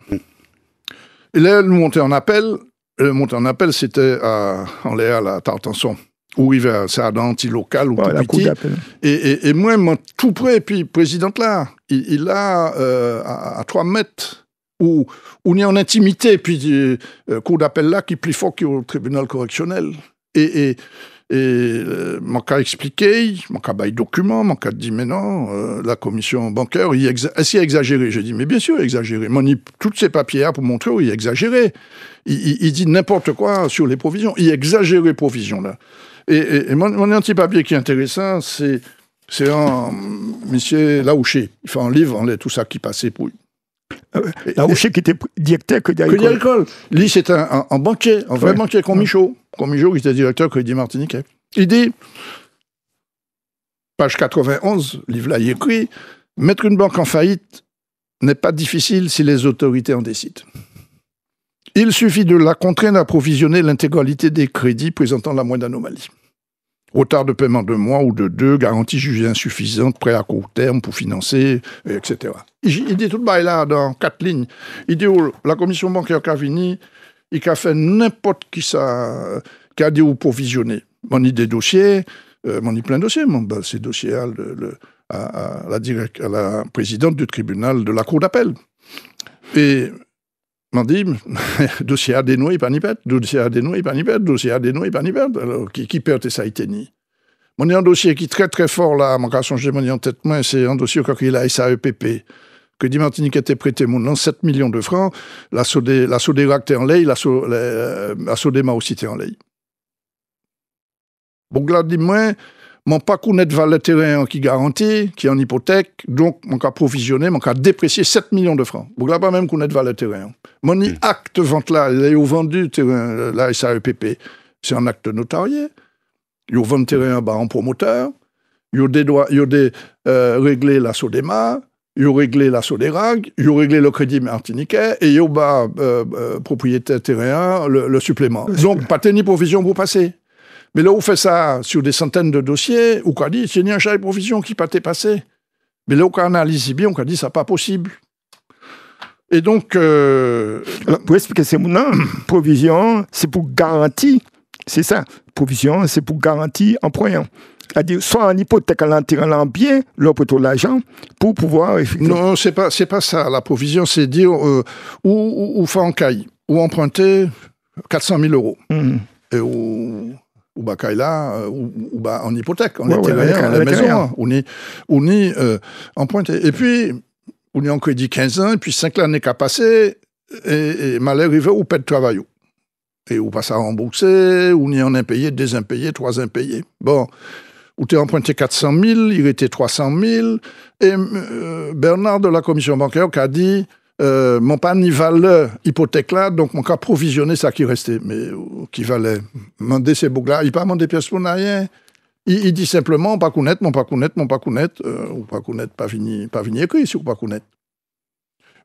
Et là, nous montons en appel. Le monter en appel, c'était en l'air à la Tartanson, où il va à un anti-local ou tout petit. Et moi, tout près, puis présidente là, il a à 3 mètres, où on est en intimité, puis cour d'appel là, qui est plus fort qu'au tribunal correctionnel. Et mon cas expliqué, mon cas bail document, mon cas dit mais non, la commission bancaire, est-ce qu'il a exagéré? J'ai dit mais bien sûr, exagéré. Tous ces papiers là pour montrer où il a exagéré. Il dit n'importe quoi sur les provisions. Il a exagéré les provisions là. Et mon petit papier qui est intéressant, c'est un monsieur Laouché. Il fait un livre, tout ça qui passait pour lui. Laouché qui était directeur que d'école. Lui, c'est un banquier, un vrai banquier comme Michaud. Comme Michaud, qui était directeur Crédit Martinique. Il dit, page 91, livre là, il écrit, mettre une banque en faillite n'est pas difficile si les autorités en décident. Il suffit de la contraindre à provisionner l'intégralité des crédits présentant la moindre anomalie. Retard de paiement de mois ou de 2, garantie jugée insuffisante, prêt à court terme pour financer, etc. Il dit tout le là dans 4 lignes. Il dit la commission bancaire Cavini, il a fait n'importe qui ça, qui a dit ou provisionner. Mon idée dossier, mon idée plein de dossiers, c'est dossier à la présidente du tribunal de la cour d'appel. Et m'en dit, dossier à dénouer, pas ni pète, dossier à dénouer, pas ni pète, dossier à dénouer, pas ni pète. Alors, qui perd ça a été ni. Mon un dossier qui est très très fort là, mon cas changé mon en tête main, c'est un dossier qui est la SAEPP. Crédit Martinique était prêté mon 7 millions de francs, la Soderac était en lei, la Sodema aussi était en lei. Bon, là, dis-moi, mon pas connaître valeur terrain qui garantit, qui est en hypothèque, donc mon cas provisionné, mon cas déprécié 7 millions de francs. Donc là, pas même connaître valeur terrain. Mon acte vente là, il a vendu terrain, la SAEPP, c'est un acte notarié. Il a vendu terrain en promoteur, il a réglé la Sodema, il a réglé la Soderac, il a réglé le crédit martiniquais et il a propriétaire terrain le supplément. Donc, pas de provision pour passer. Mais là, on fait ça sur des centaines de dossiers, on a dit, c'est une achat de provision qui pas passé. Mais là, on analyse bien, on a dit, ça n'est pas possible. Et donc... pour expliquer, c'est mon nom, provision, c'est pour garantie, c'est ça. Provision, c'est pour garantie employant. C'est-à-dire, soit en hypothèque, en tirant bien, l'on peut l'argent pour pouvoir... Non, c'est pas ça. La provision, c'est dire ou faire en caille, ou emprunter 400 000 euros. Et ou en hypothèque, on est à la maison, on est emprunté. Et puis, on est en crédit 15 ans, et puis 5 années qu'à passer, et malheur arrivé, ou pas de travail. Et on passe à rembourser, on y en impayé, 2 impayés, 3 impayés. Bon, où tu as emprunté 400 000, il était 300 000, et Bernard de la commission bancaire qui a dit mon pas ni valeur hypothèque là, donc mon cas provisionné ça qui restait, mais qui valait demander ces boucles là, il pas demandé pièces pour rien. Il dit simplement pas connaître, ou pas connaître, pas fini écrit sur pas connaître.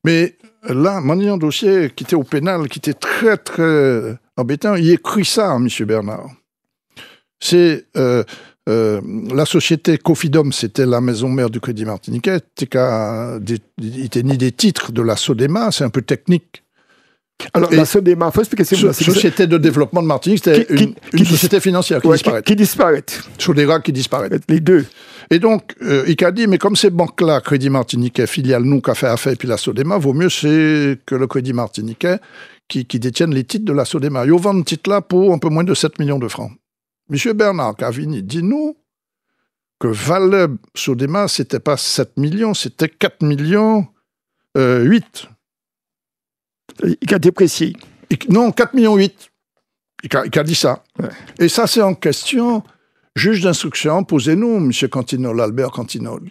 Mais là, mon dossier qui était au pénal, qui était très très embêtant, il écrit ça, M. Bernard. C'est la société Cofidom, c'était la maison mère du Crédit Martiniquais, il était ni des titres de la Sodema, c'est un peu technique. Alors, la Sodema, il faut expliquer, c'est une société de développement de Martinique, c'était une société financière qui disparaît. Qui disparaît. Soderac qui disparaît. Les deux. Et donc, il a dit, mais comme ces banques-là, Crédit Martiniquais, filiale nous, qui a fait affaire, et puis la Sodema, vaut mieux c'est que le Crédit Martiniquais qui détienne les titres de la Sodema. Ils vendent titres là pour un peu moins de 7 millions de francs. Monsieur Bernard Cavini dit nous que valeur Sodema, c'était pas 7 millions, c'était 4 millions 8. Il a déprécié. Non, 4 millions 8. Il a dit ça. Ouais. Et ça, c'est en question juge d'instruction, posez-nous, M. Cantinol, Albert Cantinol.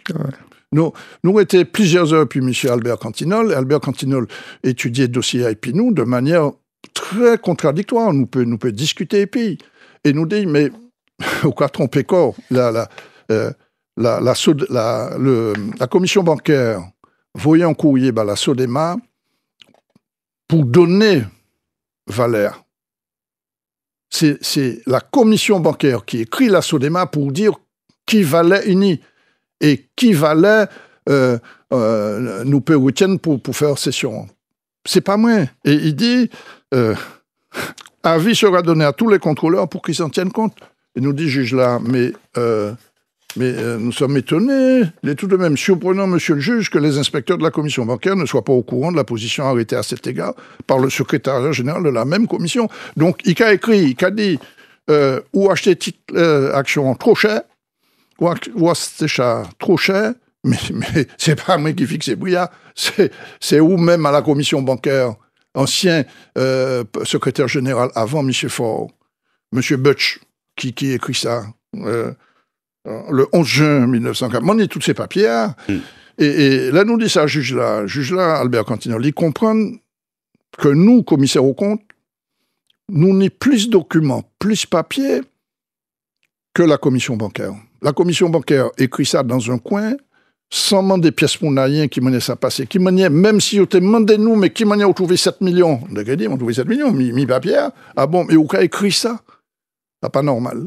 Nous étions plusieurs heures, puis M. Albert Cantinol. Albert Cantinol étudiait le dossier Epinou de manière très contradictoire. Nous peut discuter, puis, et nous dit, mais au cas trompé corps, la commission bancaire voyait un courrier à la Sodema pour donner Valère. C'est la commission bancaire qui écrit la Sodema pour dire qui valait uni et qui valait nous peut week-end pour faire session. C'est pas moi. Et il dit avis sera donné à tous les contrôleurs pour qu'ils s'en tiennent compte. Et nous dit juge là, mais nous sommes étonnés. Il est tout de même surprenant, monsieur le juge, que les inspecteurs de la commission bancaire ne soient pas au courant de la position arrêtée à cet égard par le secrétariat général de la même commission. Donc, il a écrit, il a dit, ou acheter action trop cher, ou acheter ça trop cher, mais c'est pas moi qui fixe les brouillards, c'est ou même à la commission bancaire, ancien secrétaire général avant M. Faure, M. Butch, qui écrit ça. Le 11 juin 1940, on est tous ces papiers. Et là, nous dit ça, juge-là, Albert Cantinol, il comprend que nous, commissaires aux comptes, nous n'avons plus documents, plus papiers que la commission bancaire. La commission bancaire écrit ça dans un coin, sans demander des pièces pour rien qui menaient ça passer, qui menaient, même si on te demandé nous, mais qui menaient, on trouvait 7 millions. On a dit, on trouvait 7 millions, mi papier. Ah bon, mais on a écrit ça. C'est pas normal.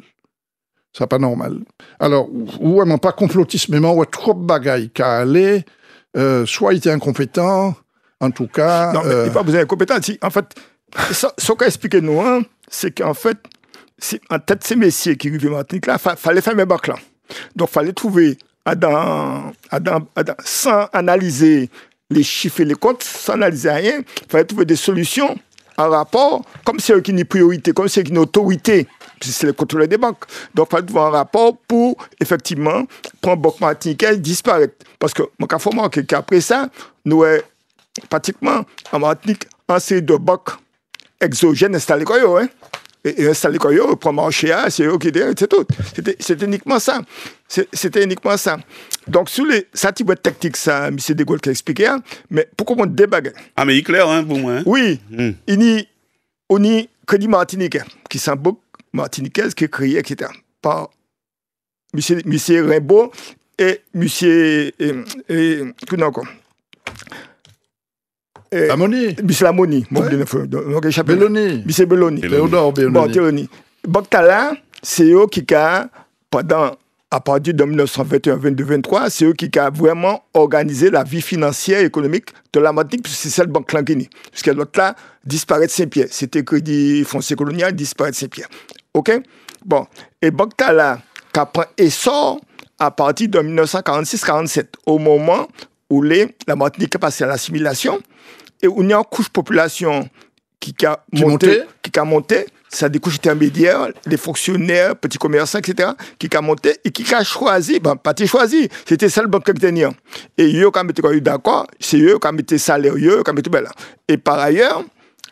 C'est pas normal. Alors, vraiment pas complotiste, mais on a trop de bagailles qu'à aller. Soit il était incompétent, en tout cas. Non, mais il n'est pas besoin d'incompétent. En fait, ce qu'a expliqué nous, hein, c'est qu'en fait, en tête de ces messieurs qui vivaient en Martinique, là, il fallait faire mes bacs là. Donc, il fallait trouver, sans analyser les chiffres et les comptes, sans analyser rien, il fallait trouver des solutions en rapport, comme c'est eux qui ont une priorité, comme c'est eux qui ont une autorité, c'est le contrôleur des banques. Donc, il fallait trouver un rapport pour, effectivement, prendre Banque Martinique et disparaître. Parce que, mon cas, il faut remarquer qu'après ça, nous avons pratiquement, en Martinique, un série de banques exogènes installées quoi, hein. Et installées quoi, pour marcher, c'est eux qui étaient, c'est tout. C'était uniquement ça. C'était uniquement ça. Donc, sur les satibouets techniques, ça, M. De Gaulle qui a expliqué, hein, mais pourquoi on débague? Ah, mais il est clair, hein, pour moi. Hein? Oui. On y Crédit Martinique, qui sont beaucoup martiniquaises, qui est créé, etc. Par M. Rimbaud et M. Lamoni. M. Lamoni. Belloni. M. Belloni. Théodore Belloni. Boctala, c'est eux qui, à partir de 1921, 22, 23, c'est eux qui ont vraiment organisé la vie financière et économique de la Martinique, puisque c'est celle banque Languini. Puisque l'autre là, disparaît de Saint-Pierre. C'était Crédit Foncier Colonial, disparaît de Saint-Pierre. OK? Bon. Et Boctala, qui prend essor à partir de 1946-47, au moment où la Martinique est passée à l'assimilation, et où il y a une couche de population qui a monté, ça des couches intermédiaires, les fonctionnaires, petits commerçants, etc., qui a monté et qui a choisi, pas choisi, c'était celle banque qui tenait. Et eux, quand ils ont eu d'accord, c'est eux qui ont mis salaire, qui ont mis tout là. Et par ailleurs,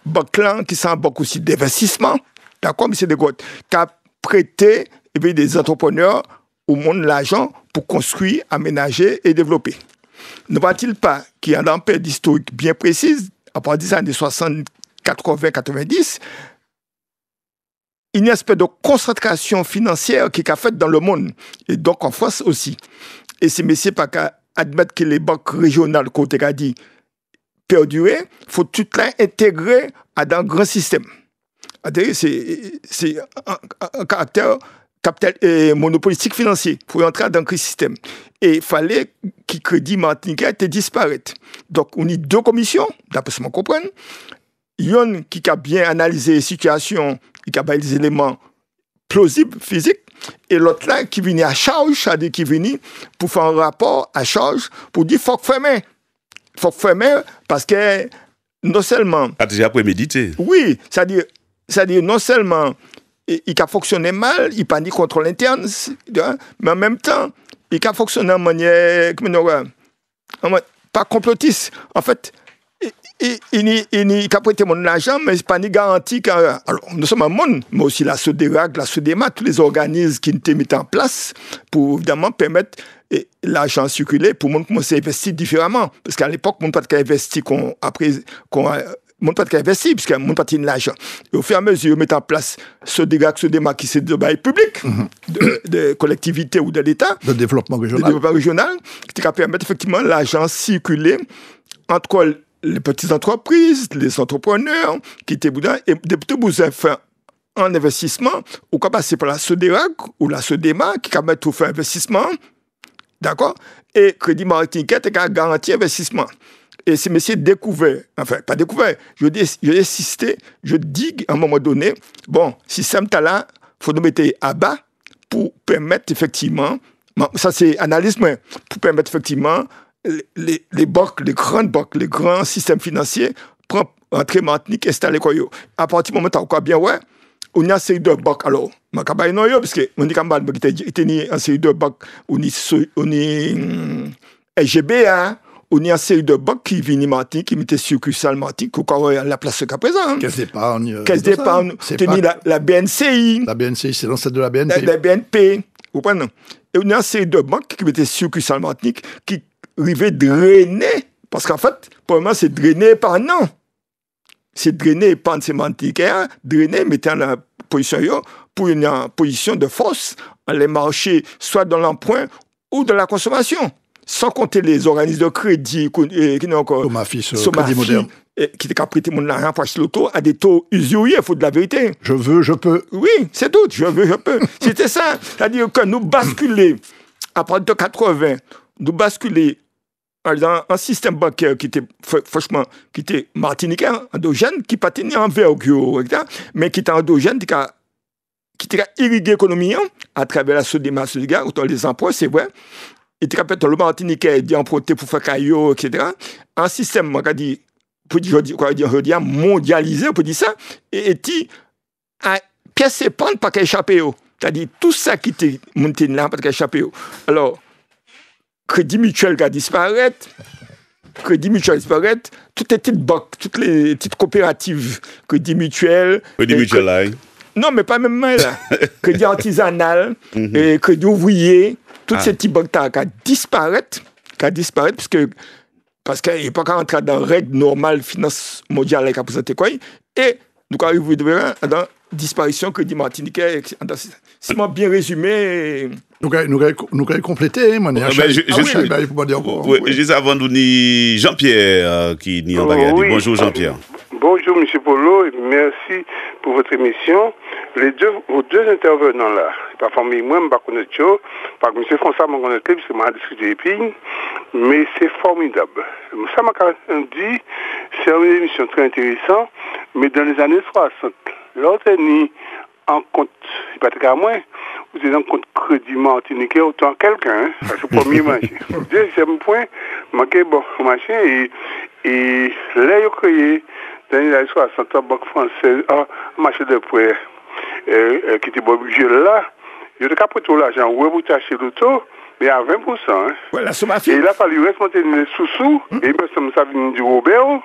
banque qui sont beaucoup aussi d'investissement, d'accord, M. De Gaulle, qui a prêté des entrepreneurs au monde l'argent pour construire, aménager et développer. Ne va-t-il pas qu'il y a une période historique bien précise, à partir des années 60, 80, 90, il y a une espèce de concentration financière qui est faite dans le monde, et donc en France aussi. Et ces messieurs pas qu'à admettre que les banques régionales, côté qu'a dit, perdurer, il faut tout là intégrer dans un grand système. C'est un caractère capital et monopolistique financier pour entrer dans un système. Et il fallait que le Crédit Martinique ait disparaître. Donc, on a deux commissions, d'après ce que je comprends. Une qui a bien analysé la situation, qui a des éléments plausibles, physiques, et l'autre là qui vient à charge, c'est-à-dire qui vient pour faire un rapport à charge, pour dire qu'il faut fermer. Il faut fermer parce que non seulement... A déjà prémédité. Oui, c'est-à-dire non seulement il a fonctionné mal, il n'a pas de contrôle interne, mais en même temps, il a fonctionné en manière pas complotiste. En fait, il a prêté mon argent, mais c'est pas ni garanti alors, nous sommes un monde, mais aussi la SODERAC, la SODEMA, tous les organismes qui ont mis en place pour évidemment permettre l'argent circuler pour monde commencer à investir différemment. Parce qu'à l'époque, mon pas de investir mon pas de investir, puisque mon pas de l'argent. Et au fur et à mesure, mettre en place SODERAC, SODEMA, qui c'est de bail public, de collectivité ou de l'État. De développement régional. De développement régional, qui va permettre effectivement l'argent circuler entre les petites entreprises, les entrepreneurs, qui étaient boudins, et des petits besoins faire un investissement, ou qu'on passe par la SODERAC ou la SODEMA, qui va mettre au fait investissement, d'accord? Et Crédit Martinique qui a garanti investissement. Et ces messieurs découvert, enfin, pas découvert, je dis à un moment donné, bon, système là, il faut nous mettre à bas pour permettre effectivement, ça c'est analyse, mais pour permettre effectivement les banques, les grandes banques, les grands systèmes financiers, prennent entrer Martinique, installer quoi. À partir du moment où on a bien, ouais, on a une série de banques. Alors, je ne sais pas, parce que on dit qu'il y a une série de banques, on est SGBA, on a une série de banques qui viennent Martinique, qui mettent succursale Martinique, qui ont la place jusqu'à présent. Caisse d'épargne. Caisse d'épargne, la BNCI. La BNCI, c'est l'ancêtre de la BNP. La BNP, vous comprenez? Et on a une série de banques qui mettent succursale Martinique, qui arrivaient drainer, parce qu'en fait, pour moi, c'est drainer par non. C'est drainer par ces Martiniquais, drainer, mettant la position pour une position de force, les marchés, soit dans l'emprunt ou dans la consommation. Sans compter les organismes de crédit qui n'ont encore. Somafi, Crédit Moderne. Qui étaient prêté mon argent pour acheter l'auto à des taux usuriers, il faut de la vérité. Je veux, je peux. Oui, c'est tout. Je veux, je peux. C'était ça. C'est-à-dire que nous basculer, à partir de 80, nous basculer dans un système bancaire qui était, franchement, qui était martiniquais, endogène, qui patinait en vergure, mais qui était endogène, qui était irrigué l'économie à travers la SODEMA, autant les emprunts, c'est vrai. Il était capable le martiniquais d'emprunter pour faire caillot, etc. Un système, on va dire, mondialisé, on peut dire ça, et qui a pièce et pente pas qu'à échapper. C'est-à-dire, tout ça qui était monté là, pas qu'à échapper. Alors, Crédit Mutuel qui a disparu, toutes les petites banques, toutes les petites coopératives, Crédit Mutuel. Crédit Mutuel, là. Non, mais pas même là. Crédit artisanal, et Crédit ouvrier, toutes ces petites banques qui ont disparu, parce qu'il n'est pas rentré dans la règle normale finance mondiale qui a présenté quoi. Et nous arrivons dans la disparition Crédit Martinique. C'est bien résumé. Nous allons compléter. Juste avant de nous, Jean-Pierre qui n'y en a pas. Bonjour Jean-Pierre. Bonjour M. Polo, et merci pour votre émission. Vos deux intervenants là, pas famille moi, je ne connais pas, pas M. François, je connais parce que je m'ai discuté épines, mais c'est formidable. Ça m'a dit, c'est une émission très intéressante, mais dans les années 60, l'autre est en compte, pas très moins, vous êtes en compte Crédit Martinique autant quelqu'un, c'est le premier marché. Deuxième point, manqué bon marché et là il a créé dans les années 60 en banque française, un marché de prêt qui était bon budget là, il a capté tout l'argent, ouais vous tâchez l'auto, mais à 20%. Voilà, et il a fallu respecter les sous-sous, et il me semble ça vient du Robert.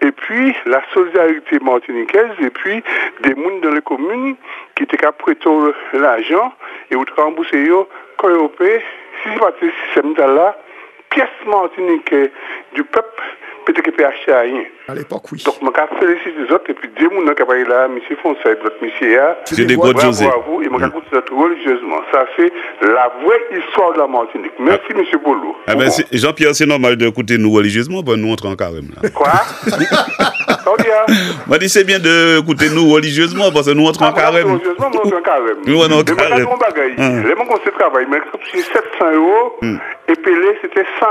Et puis, la solidarité martiniquaise, et puis, des gens dans les communes qui étaient capés tout l'argent, et vous remboursez, quand vous payez, si c'est pas ce système-là, pièce martinique du peuple, peut-être qu'il peut acheter rien. À l'époque, oui. Donc, je félicite les autres, et puis, des gens qui ont parlé là, M. Fonsa et votre monsieur, c'est des bonnes choses. Bravo, et je continue religieusement. Ça, c'est la vraie histoire de la Martinique. Merci, M. Bolo. Jean-Pierre, c'est normal d'écouter nous religieusement, ben nous entrons en carême là. Quoi? Je dis c'est bien d'écouter nous religieusement parce que nous entrons en carême. Religieusement, nous entrons en carême. Nous entrons en carême. Les gens qui travaillent, mais c'est 700 €, et payé, c'était 100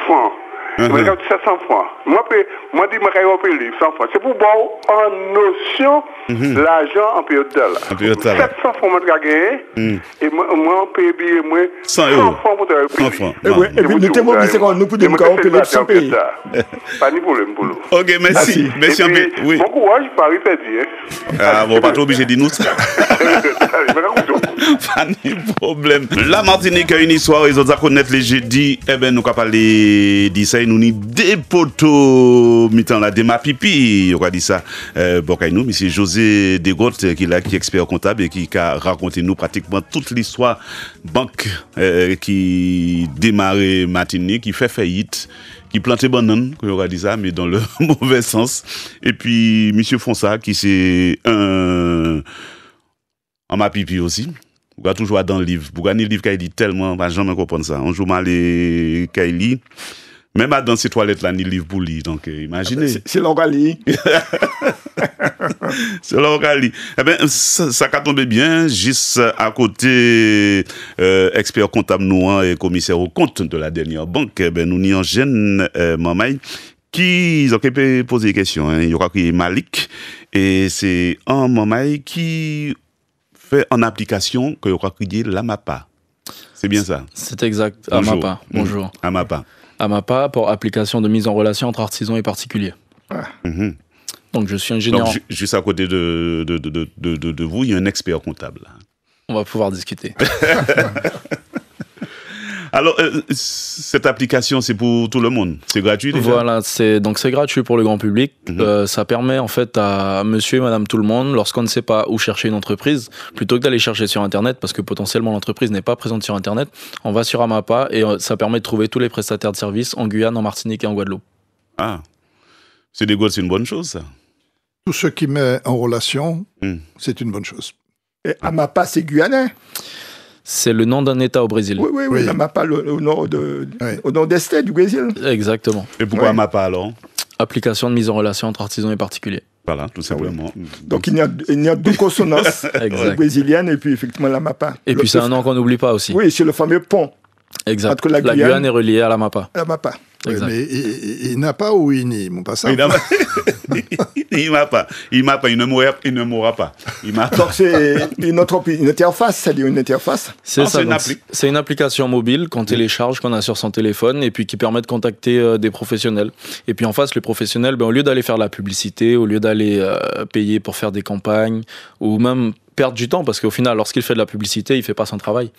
francs. Je me 700 francs. Moi, je dis que je vais payer 100 francs. C'est pour voir en notion l'argent en période de là. 700 francs, je gagner. Et moi, je paye bien 100 francs pour te payer. Et puis, nous t'es mobilisés quand nous pouvons payer 100 pays. Pas de problème, Bolo. Ok, merci. Merci. Bon courage, Paris, perdu. Ah, bon, pas trop obligé de dire nous ça. Pas de problème. La Martinique a une histoire, ils ont à connaître les jeudis. Eh ben, nous avons parlé de ça, nous avons des poteaux, mitant la déma pipi, on a dit ça. Bon, nous, monsieur José Desgrottes, qui est expert comptable et qui a raconté nous pratiquement toute l'histoire banque qui démarrait Martinique, qui fait faillite, qui plantait banane, on a dit ça, mais dans le mauvais sens. Et puis, monsieur Fonsa, qui c'est un ma pipi aussi. Vous avez toujours dans le livre. Vous avez le livre qui dit tellement, pas jamais comprendre ça. Un jour, je Kaili, même dans ces toilettes là, ni livre pour lire. Donc, imaginez. C'est l'orgali. C'est l'orgali. Eh bien, ça a tombé bien, juste à côté, expert comptable noir et commissaire au compte de la dernière banque, eh bien, nous n'y en jeune, Mamaï, qui ont posé des questions. Hein. Il y aura qui Malik, et c'est un Mamaï qui fait en application que vous crié l'AMAPA. C'est bien ça? C'est exact. Bonjour. AMAPA. Bonjour. AMAPA. AMAPA pour application de mise en relation entre artisans et particuliers. Ah. Mm-hmm. Donc je suis ingénieur. Donc, juste à côté de vous, il y a un expert comptable. On va pouvoir discuter. Alors, cette application, c'est pour tout le monde? C'est gratuit déjà? Voilà, c'est gratuit pour le grand public. Ça permet en fait à monsieur et madame tout le monde, lorsqu'on ne sait pas où chercher une entreprise, plutôt que d'aller chercher sur Internet, parce que potentiellement l'entreprise n'est pas présente sur Internet, on va sur AMAPA et ça permet de trouver tous les prestataires de services en Guyane, en Martinique et en Guadeloupe. Ah, c'est une bonne chose, ça. Tout ce qui met en relation, c'est une bonne chose. Et AMAPA, c'est guyanais. C'est le nom d'un État au Brésil. Oui. AMAPA, au nord-est du Brésil. Exactement. Et pourquoi AMAPA alors? Application de mise en relation entre artisans et particuliers. Voilà, tout simplement. Donc il y a deux consonances brésiliennes et puis effectivement l'AMAPA. Et puis c'est un nom qu'on n'oublie pas aussi. Oui, c'est le fameux pont. Exact. Entre la Guyane est reliée à l'AMAPA. l'AMAPA. Oui, mais il n'a pas ou il n'y, mon passage. Il m'a pas, il ne mourra pas. Donc c'est une interface, c'est-à-dire une interface. C'est ça. C'est une application mobile qu'on télécharge, qu'on a sur son téléphone et puis qui permet de contacter des professionnels. Et puis en face, les professionnels, au lieu d'aller faire de la publicité, au lieu d'aller payer pour faire des campagnes ou même perdre du temps, parce qu'au final, lorsqu'il fait de la publicité, il fait pas son travail.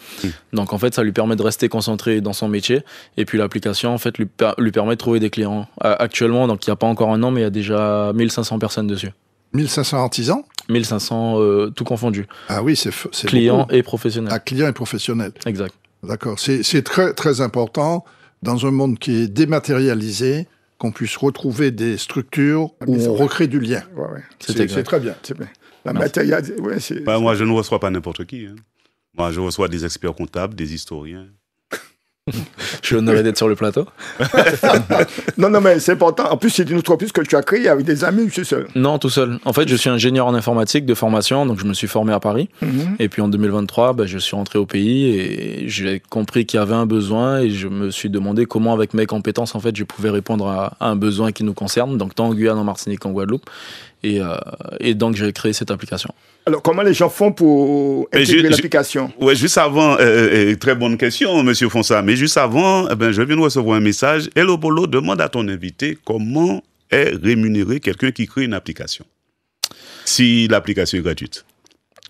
Donc en fait, ça lui permet de rester concentré dans son métier. Et puis l'application, en fait, lui permet de trouver des clients. Actuellement, donc il n'y a pas encore un an, mais il y a déjà 1500 personnes dessus. 1500 artisans? 1500, tout confondu. Ah oui, c'est clients beaucoup. Et professionnels. Ah, clients et professionnels. Exact. D'accord. C'est très, très important, dans un monde qui est dématérialisé, qu'on puisse retrouver des structures où on recrée du lien. Ouais. C'est très bien. C'est bien. La matériel, moi, je ne reçois pas n'importe qui. Hein. Moi, je reçois des experts comptables, des historiens. Je suis honoré d'être sur le plateau. Non, mais c'est important. En plus, c'est une entreprise que tu as créée avec des amis, je suis seul. Non, tout seul. En fait, je suis ingénieur en informatique de formation, donc je me suis formé à Paris. Et puis en 2023, je suis rentré au pays et j'ai compris qu'il y avait un besoin et je me suis demandé comment, avec mes compétences, en fait, je pouvais répondre à un besoin qui nous concerne, donc tant en Guyane, en Martinique qu'en Guadeloupe. Et donc, j'ai créé cette application. Alors, comment les gens font pour intégrer l'application? Oui, juste avant, très bonne question, monsieur Fonsa, mais juste avant, je viens de recevoir un message. Hello Polo demande à ton invité comment est rémunéré quelqu'un qui crée une application, si l'application est gratuite.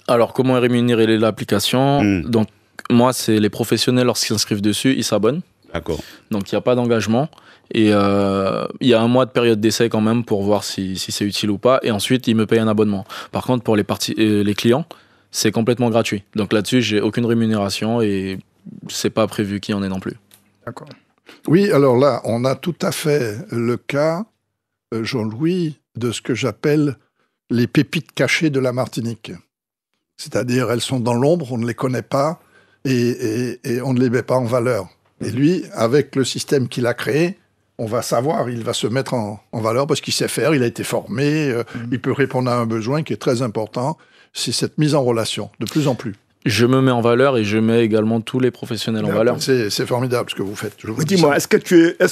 Alors, comment est rémunéré l'application? Donc, moi, c'est les professionnels, lorsqu'ils s'inscrivent dessus, ils s'abonnent. D'accord. Donc, il n'y a pas d'engagement. Et il y a un mois de période d'essai quand même pour voir si c'est utile ou pas. Et ensuite, ils me payent un abonnement. Par contre, pour les clients, c'est complètement gratuit. Donc là-dessus, j'ai aucune rémunération et c'est pas prévu qu'il y en ait non plus. D'accord. Oui, alors là, on a tout à fait le cas, Jean-Louis, de ce que j'appelle les pépites cachées de la Martinique. C'est-à-dire, elles sont dans l'ombre, on ne les connaît pas et on ne les met pas en valeur. Et lui, avec le système qu'il a créé, on va savoir, il va se mettre en valeur parce qu'il sait faire, il a été formé, il peut répondre à un besoin qui est très important. C'est cette mise en relation, de plus en plus. Je me mets en valeur et je mets également tous les professionnels en valeur. C'est formidable ce que vous faites. Dis-moi, est-ce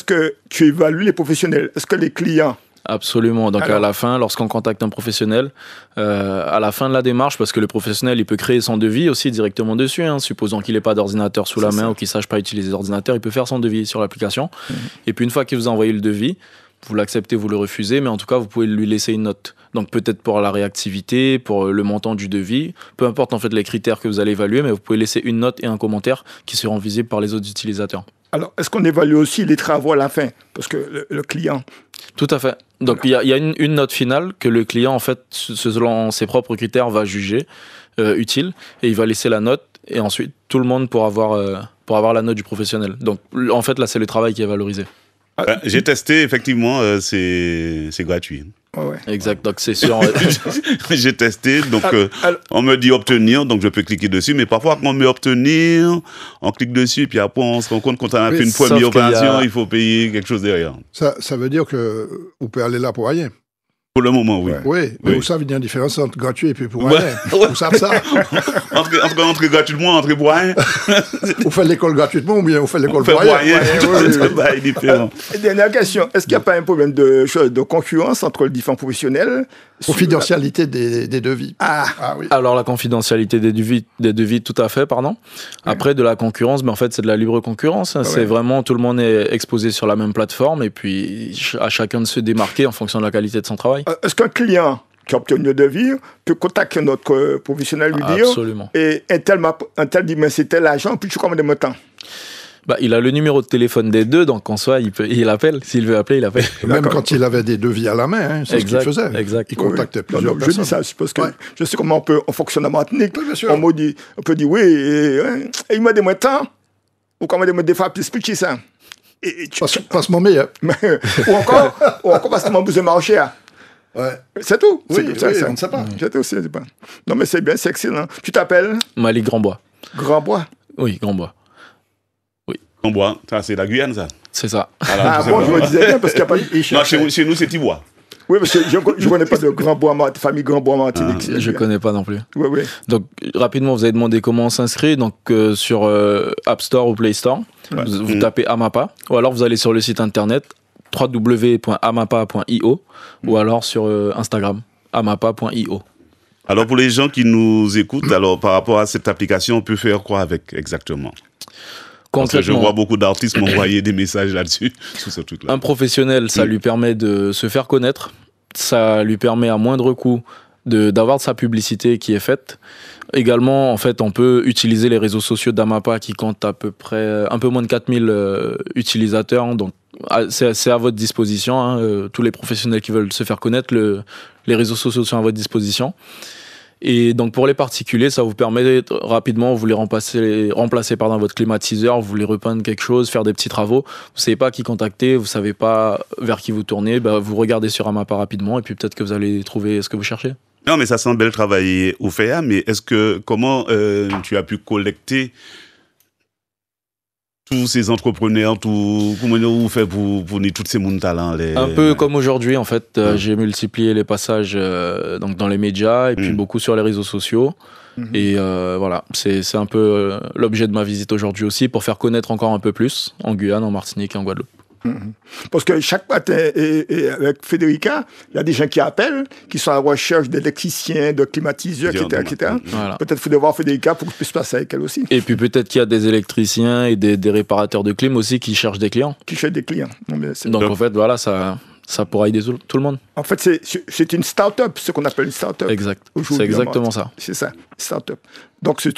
que tu évalues les professionnels? Est-ce que les clients... Absolument. Donc, à la fin, lorsqu'on contacte un professionnel, à la fin de la démarche, parce que le professionnel, il peut créer son devis aussi directement dessus, supposant qu'il n'ait pas d'ordinateur sous la main ou qu'il ne sache pas utiliser l'ordinateur, il peut faire son devis sur l'application. Et puis, une fois qu'il vous a envoyé le devis, vous l'acceptez, vous le refusez, mais en tout cas, vous pouvez lui laisser une note. Donc peut-être pour la réactivité, pour le montant du devis, peu importe en fait les critères que vous allez évaluer, mais vous pouvez laisser une note et un commentaire qui seront visibles par les autres utilisateurs. Alors, est-ce qu'on évalue aussi les travaux à la fin? Parce que le client... Tout à fait. Donc il y a une note finale que le client, en fait, selon ses propres critères, va juger utile, et il va laisser la note, et ensuite tout le monde pourra avoir la note du professionnel. Donc en fait là, c'est le travail qui est valorisé. J'ai testé, effectivement, c'est gratuit. Ouais. Exact, donc c'est sûr. J'ai testé, donc on me dit obtenir, donc je peux cliquer dessus, mais parfois quand on met obtenir, on clique dessus, puis après on se rend compte quand on a fait une première opération, il faut payer quelque chose derrière. Ça veut dire que vous pouvez aller là pour rien. Pour le moment, oui. Oui, mais vous savez, il y a une différence entre gratuit et puis pour rien. Vous savez ça? Entrer gratuitement, entrer pour rien. Vous faites l'école gratuitement ou bien vous faites l'école pour rien? C'est différent. Dernière question, est-ce qu'il n'y a pas un problème de concurrence entre les différents professionnels? Confidentialité des devis. Ah oui. Alors la confidentialité des devis, tout à fait, pardon. Après, de la concurrence, mais en fait, c'est de la libre concurrence. Hein. C'est vraiment, tout le monde est exposé sur la même plateforme, et puis à chacun de se démarquer en fonction de la qualité de son travail. Est-ce qu'un client qui a obtenu le devis peut contacter notre professionnel, lui dire absolument. Et un tel dit, mais c'est tel agent, puis tu commandes des montants. Il a le numéro de téléphone des deux, donc en soi, il appelle. S'il veut appeler, il appelle. Même quand il avait des devis à la main, c'est ce qu'il faisait. Exact. Il contactait plusieurs personnes. Je dis ça aussi parce que je sais comment on fonctionne en Martinique. Oui, bien sûr. On peut dire, oui, et il m'a des montants, ou comment des fois plus petit ça. Passe mon meilleur. Ou encore parce que mon besoin marché. Ouais. C'est tout. Oui, on ne sait pas. C'est tout, c'est pas. Non, mais c'est bien, c'est excellent. Tu t'appelles Malik Grandbois. Grandbois? Oui, Grandbois. Grandbois, ça c'est la Guyane, ça. C'est ça. Alors, bon, je me disais bien parce qu'il n'y a pas de... Non, chez nous, c'est Thibois. Oui, parce que je ne connais pas de Grandbois, famille Grandbois Martinique. Je ne connais pas non plus. Oui. Donc, rapidement, vous avez demandé comment on s'inscrit. Donc, sur App Store ou Play Store, vous tapez Amapa, ou alors vous allez sur le site internet www.amapa.io, ou alors sur Instagram, amapa.io. Alors, pour les gens qui nous écoutent, alors par rapport à cette application, on peut faire quoi avec exactement? Parce que je vois beaucoup d'artistes m'envoyer des messages là-dessus, sur ce truc-là. Un professionnel, ça lui permet de se faire connaître, ça lui permet à moindre coût d'avoir sa publicité qui est faite. Également, en fait, on peut utiliser les réseaux sociaux d'Amapa qui comptent à peu près un peu moins de 4000 utilisateurs. Donc, c'est à votre disposition. Hein, tous les professionnels qui veulent se faire connaître, les réseaux sociaux sont à votre disposition. Et donc pour les particuliers, ça vous permet rapidement, vous voulez remplacer votre climatiseur, vous voulez repeindre quelque chose, faire des petits travaux, vous ne savez pas qui contacter, vous ne savez pas vers qui vous tournez, vous regardez sur Amapa rapidement et puis peut-être que vous allez trouver ce que vous cherchez. Non, mais ça sent bel travail au fait, mais comment tu as pu collecter tous ces entrepreneurs, comment vous faites pour venir tous ces mondes talents Un peu comme aujourd'hui, en fait, j'ai multiplié les passages donc dans les médias et puis beaucoup sur les réseaux sociaux. Et voilà, c'est un peu l'objet de ma visite aujourd'hui aussi, pour faire connaître encore un peu plus en Guyane, en Martinique et en Guadeloupe. Parce que chaque matin, et avec Federica, il y a des gens qui appellent, qui sont à la recherche d'électriciens, de climatiseurs, etc. Voilà. Peut-être qu'il faut voir Federica pour que je puisse passer avec elle aussi. Et puis peut-être qu'il y a des électriciens et des réparateurs de clim aussi qui cherchent des clients. Donc en fait, voilà, ça pourra aider tout le monde. En fait, c'est une start-up, ce qu'on appelle une start-up. Exact. C'est exactement ça. C'est ça, start-up. Donc, c'est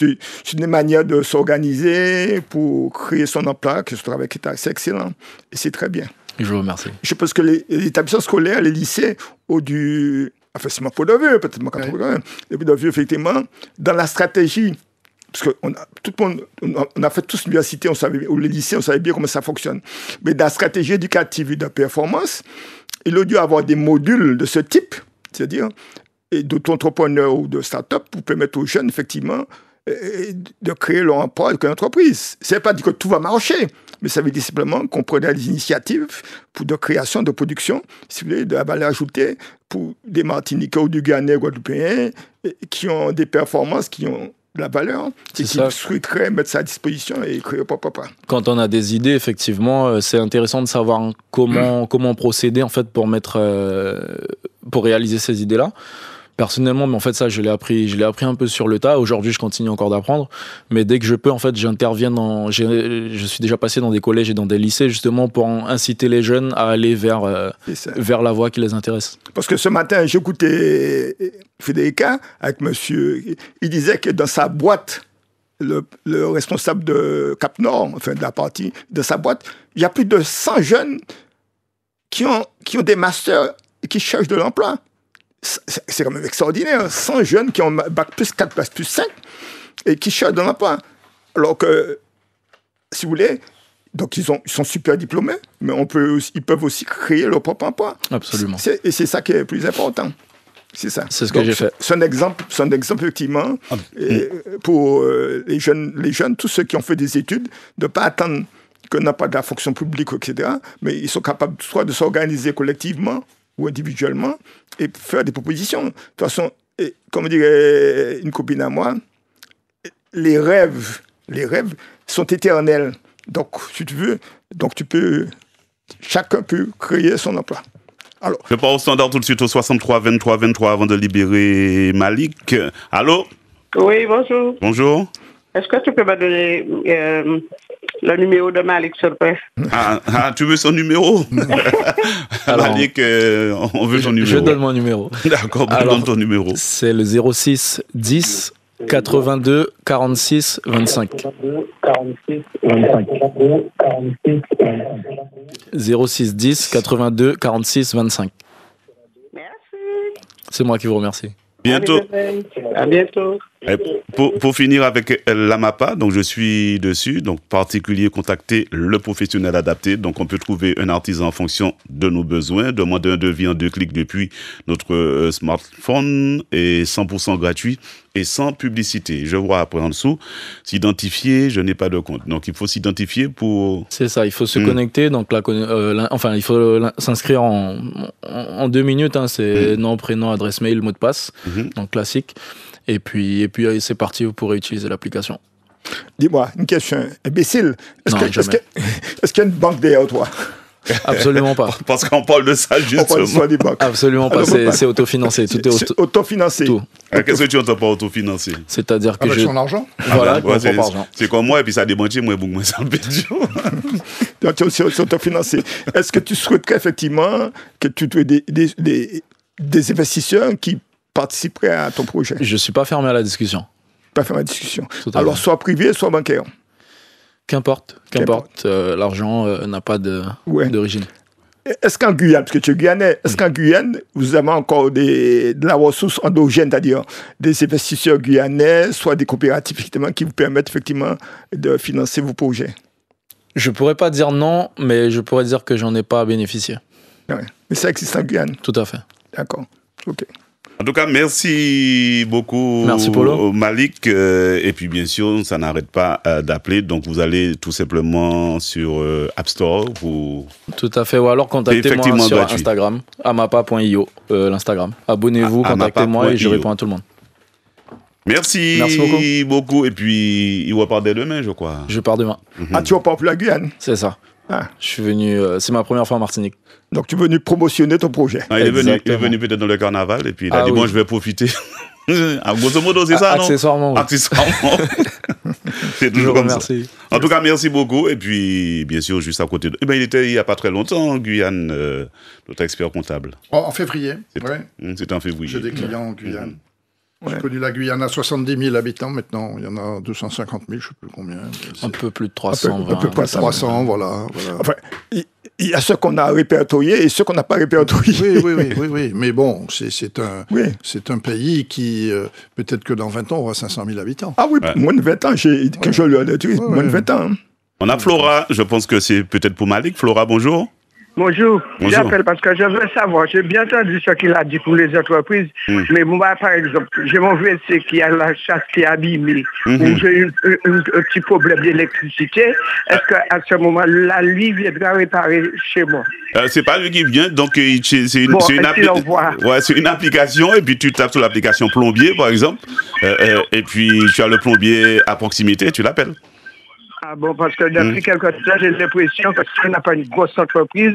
une manière de s'organiser pour créer son emploi, que ce travail qui est assez excellent. Et c'est très bien. Je vous remercie. Je pense que les établissements scolaires, les lycées, enfin, c'est mon point de vue, peut-être mon point de vue, effectivement, dans la stratégie, parce qu'on a fait tous l'université, ou les lycées, on savait bien comment ça fonctionne. Mais dans la stratégie éducative et de performance, il a dû avoir des modules de ce type, c'est-à-dire d'auto-entrepreneurs ou de start-up pour permettre aux jeunes, effectivement, de créer leur emploi avec une entreprise. Ça ne veut pas dire que tout va marcher, mais ça veut dire simplement qu'on prenait des initiatives de création, de production, si vous voulez, de la valeur ajoutée pour des Martiniquais ou du Guyanais, Guadeloupéens, qui ont des performances, qui ont de la valeur, et qui souhaiteraient mettre ça à disposition et créer papa. Quand on a des idées, effectivement, c'est intéressant de savoir comment procéder en fait pour réaliser ces idées-là. personnellement, mais en fait ça je l'ai appris un peu sur le tas. Aujourd'hui je continue encore d'apprendre, mais dès que je peux en fait j'interviens je suis déjà passé dans des collèges et dans des lycées justement pour inciter les jeunes à aller vers la voie qui les intéresse. Parce que ce matin j'écoutais Federica avec monsieur, il disait que dans sa boîte, le responsable de Cap Nord, enfin de la partie de sa boîte, il y a plus de 100 jeunes qui ont des masters et qui cherchent de l'emploi. C'est quand même extraordinaire. 100 jeunes qui ont bac plus 4, bac plus 5 et qui cherchent de l'emploi. Alors que, si vous voulez, donc ils sont super diplômés, mais ils peuvent aussi créer leur propre emploi. Absolument. Et c'est ça qui est le plus important. C'est ça. C'est ce que j'ai fait. C'est un exemple effectivement, pour les jeunes, tous ceux qui ont fait des études, de ne pas attendre qu'on n'a pas de la fonction publique, etc. Mais ils sont capables soit de s'organiser collectivement ou individuellement et faire des propositions. De toute façon, comme dirait une copine à moi, les rêves sont éternels. Donc, si tu veux, chacun peut créer son emploi. Alors, je pars au standard tout de suite au 63 23 23 avant de libérer Malik. Allô? Oui, bonjour. Bonjour. Est-ce que tu peux me donner le numéro de Malik, s'il te plaît? Tu veux son numéro? Alors, Malik, on veut ton numéro. Je donne mon numéro. D'accord, donne ton numéro. C'est le 06 10 82 46 25. 06 10 82 46 25. Merci. C'est moi qui vous remercie. Bientôt. À bientôt. Pour finir avec l'AMAPA, donc je suis dessus, donc particulier contacter le professionnel adapté, donc on peut trouver un artisan en fonction de nos besoins, demander un devis en 2 clics depuis notre smartphone et 100% gratuit et sans publicité. Je vois après en dessous, s'identifier, je n'ai pas de compte, donc il faut s'identifier pour... C'est ça, il faut se connecter, donc il faut s'inscrire en 2 minutes, hein, c'est nom, prénom, adresse mail, mot de passe, donc classique. Et puis c'est parti, vous pourrez utiliser l'application. Dis-moi, une question imbécile. Est-ce qu'il y a une banque derrière toi? Absolument pas. Parce qu'on parle de ça justement. On parle des banques. Absolument pas, c'est autofinancé. Tout est autofinancé. Tout. Qu'est-ce que tu entends par autofinancé? C'est-à-dire que avec son argent. Voilà, c'est comme moi, et puis ça démonte, moi, beaucoup ça le donc c'est autofinancé. Est-ce que tu souhaiterais effectivement que tu aies des investisseurs qui participeraient à ton projet? Je ne suis pas fermé à la discussion. Pas fermé à la discussion. Alors, soit privé, soit bancaire. Qu'importe. L'argent n'a pas d'origine. Est-ce qu'en Guyane, parce que tu es Guyanais, est-ce qu'en Guyane, vous avez encore de la ressource endogène, c'est-à-dire des investisseurs guyanais, soit des coopératives effectivement, qui vous permettent effectivement de financer vos projets? Je ne pourrais pas dire non, mais je pourrais dire que j'en ai pas bénéficié. Ouais. Mais ça existe en Guyane? Tout à fait. D'accord. OK. En tout cas, merci beaucoup, merci Polo. Malik. Et puis, bien sûr, ça n'arrête pas d'appeler. Donc, vous allez tout simplement sur App Store. Tout à fait. Ou alors, contactez-moi sur Instagram, amapa.io, l'Instagram. Abonnez-vous, contactez-moi et je réponds à tout le monde. Merci beaucoup. Et puis, il repart dès demain, je crois. Je pars demain. Tu repars pour la Guyane? C'est ça. Je suis venu, c'est ma première fois en Martinique. Donc tu es venu promotionner ton projet. Il est venu peut-être dans le carnaval et puis il a dit bon, je vais profiter. Grosso modo, c'est ça, non? Accessoirement. C'est toujours comme ça. En tout cas, merci beaucoup. Et puis, bien sûr, juste à côté de... il était il n'y a pas très longtemps en Guyane, notre expert comptable. En février. C'était en février. J'ai des clients en Guyane. J'ai connu la Guyane à 70 000 habitants, maintenant il y en a 250 000, je ne sais plus combien. Un peu plus de 300. Un peu plus de 300, voilà. Enfin, il y a ceux qu'on a répertoriés et ceux qu'on n'a pas répertoriés. Oui. Mais bon, c'est un pays qui, peut-être que dans 20 ans, aura 500 000 habitants. Ah oui, moins de 20 ans, quand je le dis, moins de 20 ans. On a Flora, je pense que c'est peut-être pour Malik. Flora, bonjour. Bonjour. J'appelle parce que je veux savoir, j'ai bien entendu ce qu'il a dit pour les entreprises, mais moi, par exemple, j'ai mon WC qui a la chasse qui est abîmée, ou j'ai un petit problème d'électricité, est-ce qu'à ce moment-là, lui viendra réparer chez moi? C'est pas lui qui vient, donc c'est une application, et puis tu tapes sur l'application plombier, par exemple, et puis tu as le plombier à proximité, tu l'appelles. Ah bon, parce que depuis quelque temps, j'ai l'impression que si on n'a pas une grosse entreprise,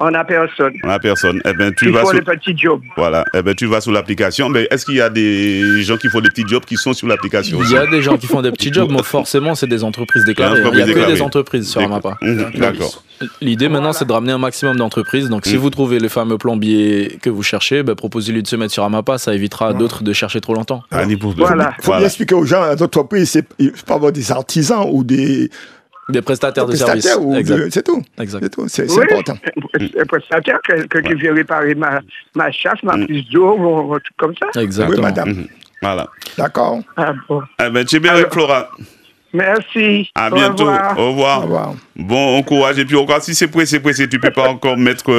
On n'a personne. On n'a personne. Eh ben, tu Il vas faut sur... les petits jobs. Voilà. Eh ben, tu vas sur l'application. Mais est-ce qu'il y a des gens qui font des petits jobs qui sont sur l'application? Il y a des gens qui font des petits jobs, mais forcément, c'est des entreprises déclarées. Il n'y a que des entreprises sur Amapa. D'accord. L'idée maintenant, c'est de ramener un maximum d'entreprises. Donc, si vous trouvez le fameux plombier que vous cherchez, proposez-lui de se mettre sur Amapa. Ça évitera à d'autres de chercher trop longtemps. Voilà. Il faut bien expliquer aux gens, les entreprises, il faut avoir des artisans ou des prestataires de services. C'est tout. Exact. C'est tout. C'est Oui, important. un prestataire, quelqu'un qui vient réparer ma chasse, ma prise d'eau, ou un truc comme ça. Exactement. Oui, madame. Voilà. D'accord. Ah bon. Eh ben, tu es bien avec Flora. Merci. À bientôt. Au revoir. Au revoir. Bon, courage. Et puis encore, si c'est pressé, tu peux pas encore mettre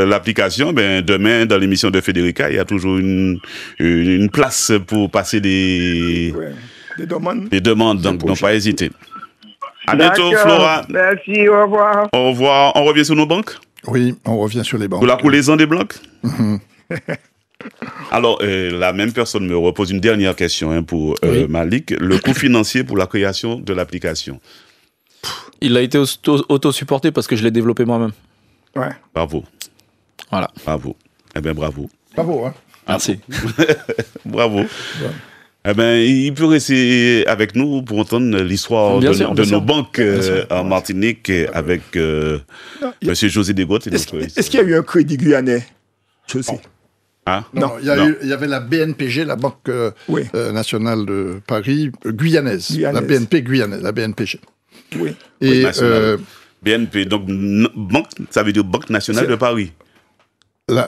l'application. Ben, demain, dans l'émission de Federica, il y a toujours une place pour passer des demandes. Donc, n'ont pas hésité. À bientôt, Flora. Merci, au revoir. Au revoir. On revient sur nos banques? Oui, on revient sur les banques. Pour la coulaison des blocs? Alors, la même personne me repose une dernière question pour Malik. Le coût financier pour la création de l'application? Il a été auto-supporté parce que je l'ai développé moi-même. Ouais. Bravo. Voilà. Bravo. Eh bien, bravo. Bravo, hein. Merci. Bravo. Ouais. Eh bien, il peut rester avec nous pour entendre l'histoire de nos banques en Martinique avec M. José Desgrottes. Est-ce qu'il y a eu un crédit guyanais? Je sais. Ah? Non, il y avait la BNPG, la Banque nationale de Paris, guyanaise. La BNP guyanaise, la BNPG. Oui. Et BNP, donc banque, ça veut dire Banque nationale de Paris. La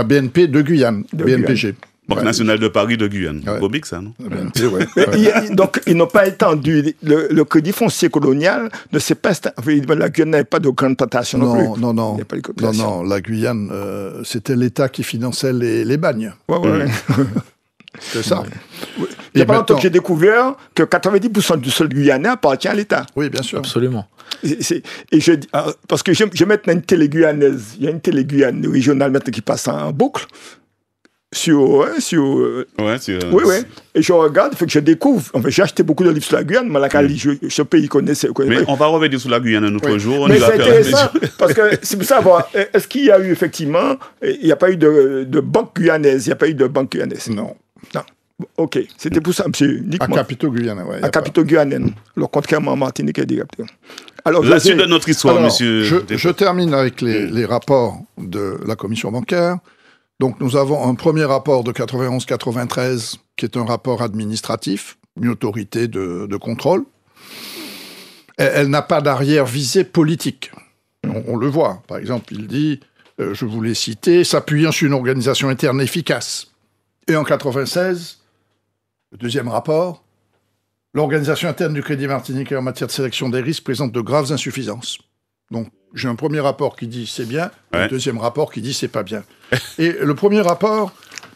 BNP de Guyane, BNPG. Banque nationale de Paris de Guyane. Comique, ça, non? Donc, ils n'ont pas étendu le crédit foncier colonial. Ne sait pas, la Guyane n'avait pas de grande tentation non plus. Non, la Guyane, c'était l'État qui finançait les bagnes. C'est ça. Il n'y a pas longtemps que j'ai découvert que 90% du sol guyanais appartient à l'État. Oui, bien sûr. Absolument. Et je dis, parce que j'ai maintenant une télé guyanaise. Il y a une télé guyane régionale maintenant qui passe en boucle. Oui. Et je regarde, fait que je découvre. Enfin, j'ai acheté beaucoup de livres sur la Guyane, mais ce pays connaissait. Mais on va revenir sur la Guyane un autre jour. Mais c'est intéressant, parce que c'est pour savoir, est-ce qu'il y a eu effectivement, il n'y a pas eu de banque guyanaise, Non. Ok, c'était pour ça, monsieur. À Capitaux Guyane, à Capitaux Guyane, contrairement à Martinique et direct. Alors, la suite de notre histoire, monsieur. Je termine avec les rapports de la commission bancaire. Donc, nous avons un premier rapport de 91-93, qui est un rapport administratif, une autorité de contrôle. Elle n'a pas d'arrière-visée politique. On le voit. Par exemple, il dit, je vous l'ai cité, s'appuyant sur une organisation interne efficace. Et en 96, le deuxième rapport, l'organisation interne du Crédit martiniquais en matière de sélection des risques présente de graves insuffisances. Donc, j'ai un premier rapport qui dit c'est bien, un deuxième rapport qui dit c'est pas bien. Et le premier rapport,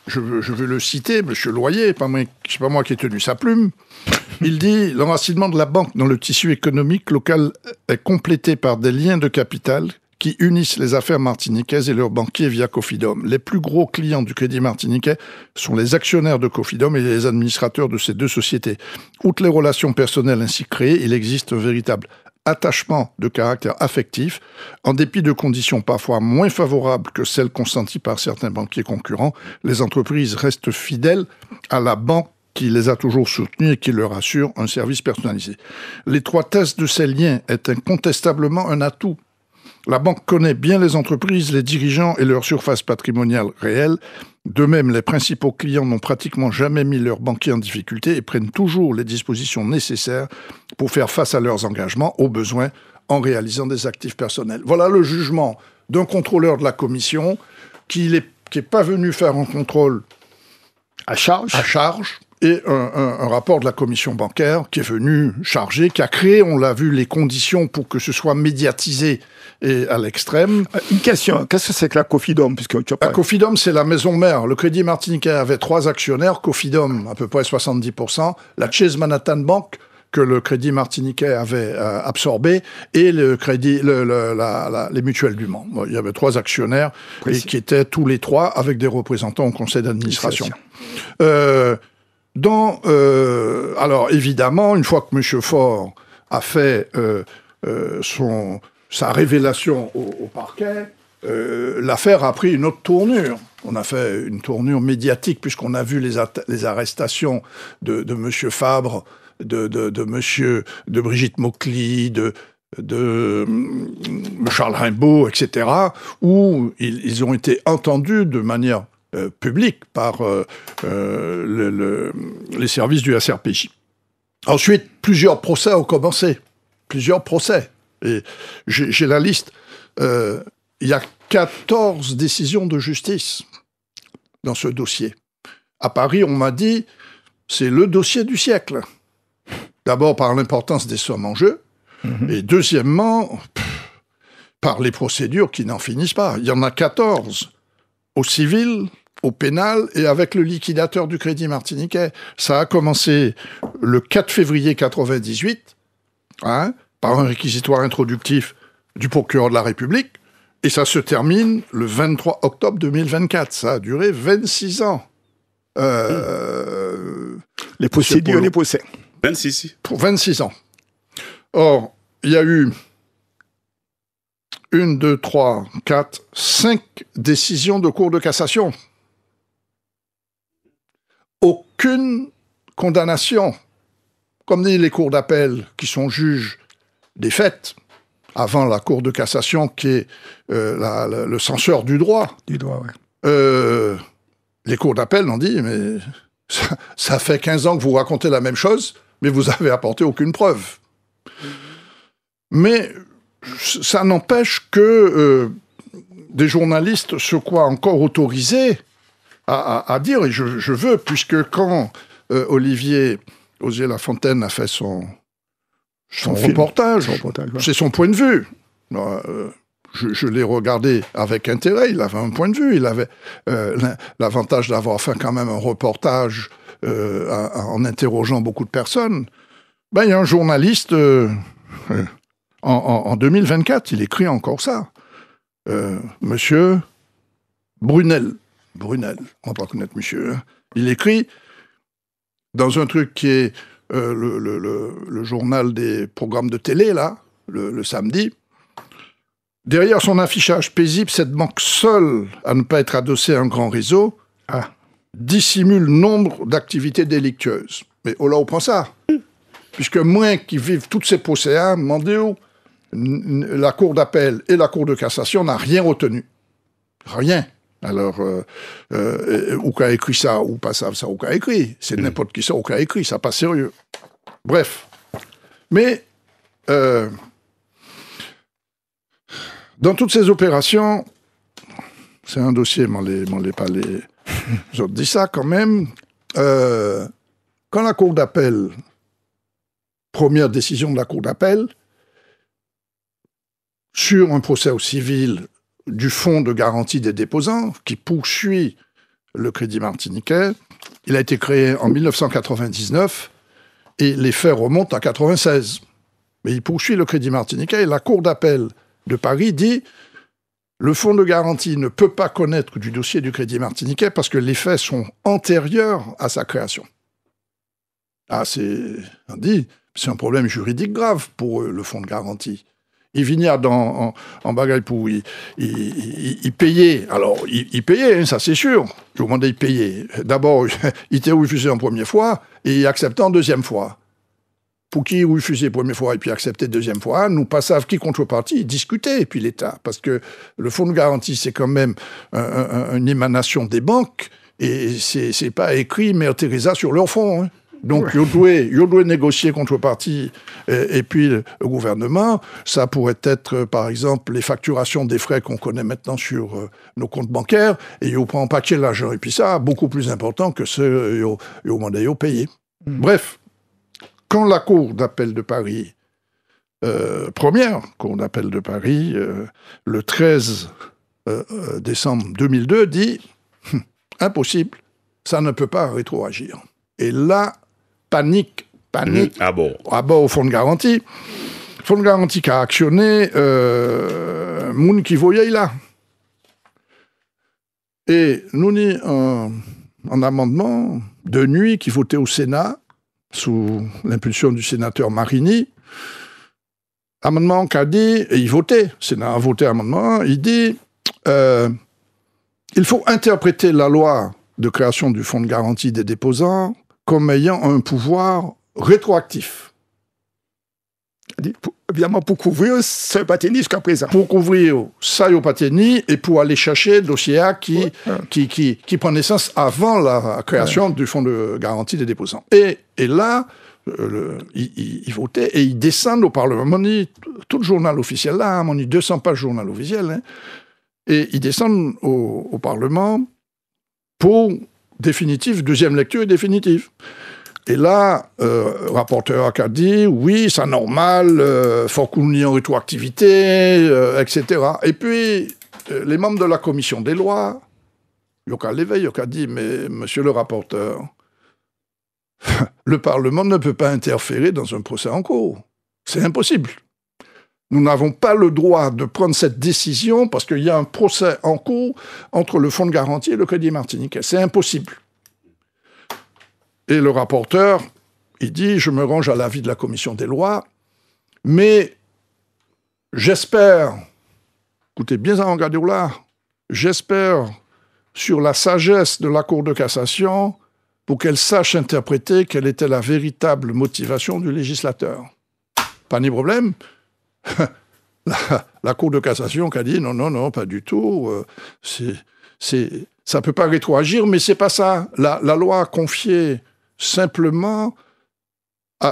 je veux le citer, M. Loyer, c'est pas moi qui ai tenu sa plume, il dit « L'enracinement de la banque dans le tissu économique local est complété par des liens de capital qui unissent les affaires martiniquaises et leurs banquiers via Cofidom. Les plus gros clients du Crédit martiniquais sont les actionnaires de Cofidom et les administrateurs de ces deux sociétés. Outre les relations personnelles ainsi créées, il existe un véritable attachement de caractère affectif, en dépit de conditions parfois moins favorables que celles consenties par certains banquiers concurrents, les entreprises restent fidèles à la banque qui les a toujours soutenus et qui leur assure un service personnalisé. L'étroitesse de ces liens est incontestablement un atout. La banque connaît bien les entreprises, les dirigeants et leur surface patrimoniale réelle. De même, les principaux clients n'ont pratiquement jamais mis leurs banquiers en difficulté et prennent toujours les dispositions nécessaires pour faire face à leurs engagements, aux besoins, en réalisant des actifs personnels. Voilà le jugement d'un contrôleur de la commission qui n'est pas venu faire un contrôle à charge et un rapport de la commission bancaire qui est venu charger, qui a créé, on l'a vu, les conditions pour que ce soit médiatisé et à l'extrême. Une question, qu'est-ce que c'est que la Cofidom La Cofidom, c'est la maison mère. Le Crédit martiniquais avait 3 actionnaires, Cofidom à peu près 70%, la Chase Manhattan Bank, que le Crédit martiniquais avait absorbé, et le les mutuelles du Mans. Il y avait 3 actionnaires et qui étaient tous les 3 avec des représentants au conseil d'administration. Alors évidemment, une fois que M. Faure a fait sa révélation au parquet, l'affaire a pris une autre tournure. On a fait une tournure médiatique puisqu'on a vu les arrestations de M. Fabre, de Brigitte Maucly, de Charles Rimbaud, etc., où ils ont été entendus de manière publique par les services du SRPJ. Ensuite, plusieurs procès ont commencé. Plusieurs procès. Et j'ai la liste. Il y a 14 décisions de justice dans ce dossier. À Paris, on m'a dit, c'est le dossier du siècle. D'abord par l'importance des sommes en jeu, et deuxièmement, par les procédures qui n'en finissent pas. Il y en a 14 au civil, au pénal et avec le liquidateur du Crédit martiniquais. Ça a commencé le 4 février 1998, par un réquisitoire introductif du procureur de la République, et ça se termine le 23 octobre 2024. Ça a duré 26 ans. Les procédures, les procès. 26. Pour 26 ans. Or, il y a eu 1, 2, 3, 4, 5 décisions de cour de cassation. Aucune condamnation. Comme disent les cours d'appel qui sont juges des faits, avant la cour de cassation qui est le censeur du droit. Du droit, oui. Les cours d'appel ont dit, mais ça fait 15 ans que vous racontez la même chose, mais vous avez apporté aucune preuve. Mais ça n'empêche que des journalistes se croient encore autorisés à dire, et je veux, puisque quand Olivier Osier-Lafontaine a fait son reportage, c'est son point de vue. Je l'ai regardé avec intérêt, il avait un point de vue, il avait l'avantage d'avoir fait quand même un reportage en interrogeant beaucoup de personnes. Ben, il y a un journaliste, en 2024, il écrit encore ça. Monsieur Brunel, on ne va pas connaître monsieur, hein. Il écrit dans un truc qui est le journal des programmes de télé, là, le samedi. Derrière son affichage paisible, cette banque seule à ne pas être adossée à un grand réseau dissimule nombre d'activités délictueuses. Mais oh là, on prend ça. Puisque moins qui vivent toutes ces procès, Mandéo, la cour d'appel et la cour de cassation n'a rien retenu. Rien. Alors, ou qu'a écrit ça, ou pas ça, ou qu'a écrit. C'est n'importe qui ça, ou qu'a écrit, ça pas sérieux. Bref. Mais, dans toutes ces opérations, c'est un dossier, m'en l'ai pas les autres dit ça quand même, quand la cour d'appel, première décision de la cour d'appel, sur un procès au civil du fonds de garantie des déposants, qui poursuit le Crédit martiniquais, il a été créé en 1999, et les faits remontent à 1996. Mais il poursuit le Crédit martiniquais, et la cour d'appel de Paris dit le fonds de garantie ne peut pas connaître du dossier du Crédit martiniquais parce que les faits sont antérieurs à sa création. On dit, c'est un problème juridique grave pour eux, le fonds de garantie. Et Vignard, en bagaille pour il payait. Alors, il payait, hein, ça c'est sûr. Je vous demandais, il payait. D'abord, il était refusé en première fois et il acceptait en deuxième fois. Pour qui refusait la première fois et puis acceptait deuxième fois, nous pas qui contrepartie, discutait, et puis l'État. Parce que le fonds de garantie, c'est quand même une émanation des banques, et c'est pas écrit Mère Teresa sur leur fonds. Hein. Donc, ils doivent négocier contrepartie, et puis le gouvernement, ça pourrait être, par exemple, les facturations des frais qu'on connaît maintenant sur nos comptes bancaires, et ils prennent un paquet l'argent, et puis ça, beaucoup plus important que ceux qu'ils ont payés. Bref. Quand la Cour d'appel de Paris, première Cour d'appel de Paris, le 13 décembre 2002, dit « Impossible, ça ne peut pas rétroagir ». Et là, panique. Ah bon. Au fonds de garantie. Le fonds de garantie qui a actionné Moun qui voyait là. Et nous avons un amendement de nuit qui votait au Sénat, sous l'impulsion du sénateur Marini, amendement qu'a dit, et il votait, le Sénat a voté amendement, il dit il faut interpréter la loi de création du fonds de garantie des déposants comme ayant un pouvoir rétroactif. Évidemment, pour couvrir ce patini jusqu'à présent. Pour couvrir ça au patini et pour aller chercher le dossier qui prend naissance avant la création du fonds de garantie des déposants. Et là, il votait et il descend au Parlement. On dit, tout le journal officiel là, on dit 200 pages journal officiel, hein, et il descend au Parlement pour deuxième lecture et définitive. Et là, rapporteur a dit, oui, c'est normal, faut qu'on y ait en rétroactivité, etc. Et puis, les membres de la commission des lois, ils ont l'éveil, ils ont dit, mais monsieur le rapporteur, le Parlement ne peut pas interférer dans un procès en cours. C'est impossible. Nous n'avons pas le droit de prendre cette décision parce qu'il y a un procès en cours entre le Fonds de garantie et le Crédit Martiniquais. C'est impossible. Et le rapporteur, il dit, je me range à l'avis de la commission des lois, mais j'espère, écoutez bien ça, regardez là, j'espère sur la sagesse de la Cour de cassation pour qu'elle sache interpréter quelle était la véritable motivation du législateur. Pas de problème. La Cour de cassation qui a dit non, pas du tout, ça ne peut pas rétroagir, mais c'est pas ça. La loi a confié simplement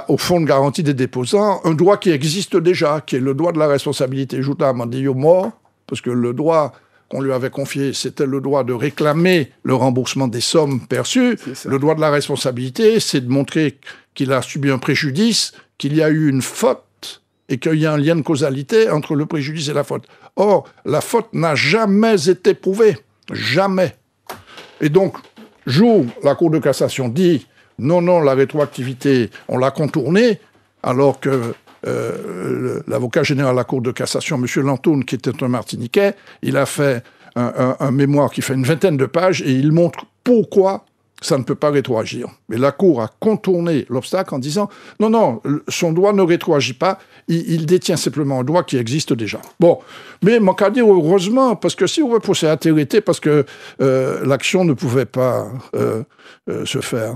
au fonds de garantie des déposants un droit qui existe déjà, qui est le droit de la responsabilité. Je m'a dit mort, parce que le droit qu'on lui avait confié, c'était le droit de réclamer le remboursement des sommes perçues. Le droit de la responsabilité, c'est de montrer qu'il a subi un préjudice, qu'il y a eu une faute et qu'il y a un lien de causalité entre le préjudice et la faute. Or, la faute n'a jamais été prouvée. Jamais. Et donc, jour, la Cour de cassation dit non, la rétroactivité, on l'a contournée, alors que l'avocat général de la Cour de cassation, M. Lantoun, qui était un Martiniquais, il a fait un mémoire qui fait une 20aine de pages et il montre pourquoi ça ne peut pas rétroagir. Mais la Cour a contourné l'obstacle en disant non, son droit ne rétroagit pas, il détient simplement un droit qui existe déjà. Bon, mais manque à dire heureusement, parce que si on veut procès arrêté, parce que l'action ne pouvait pas se faire.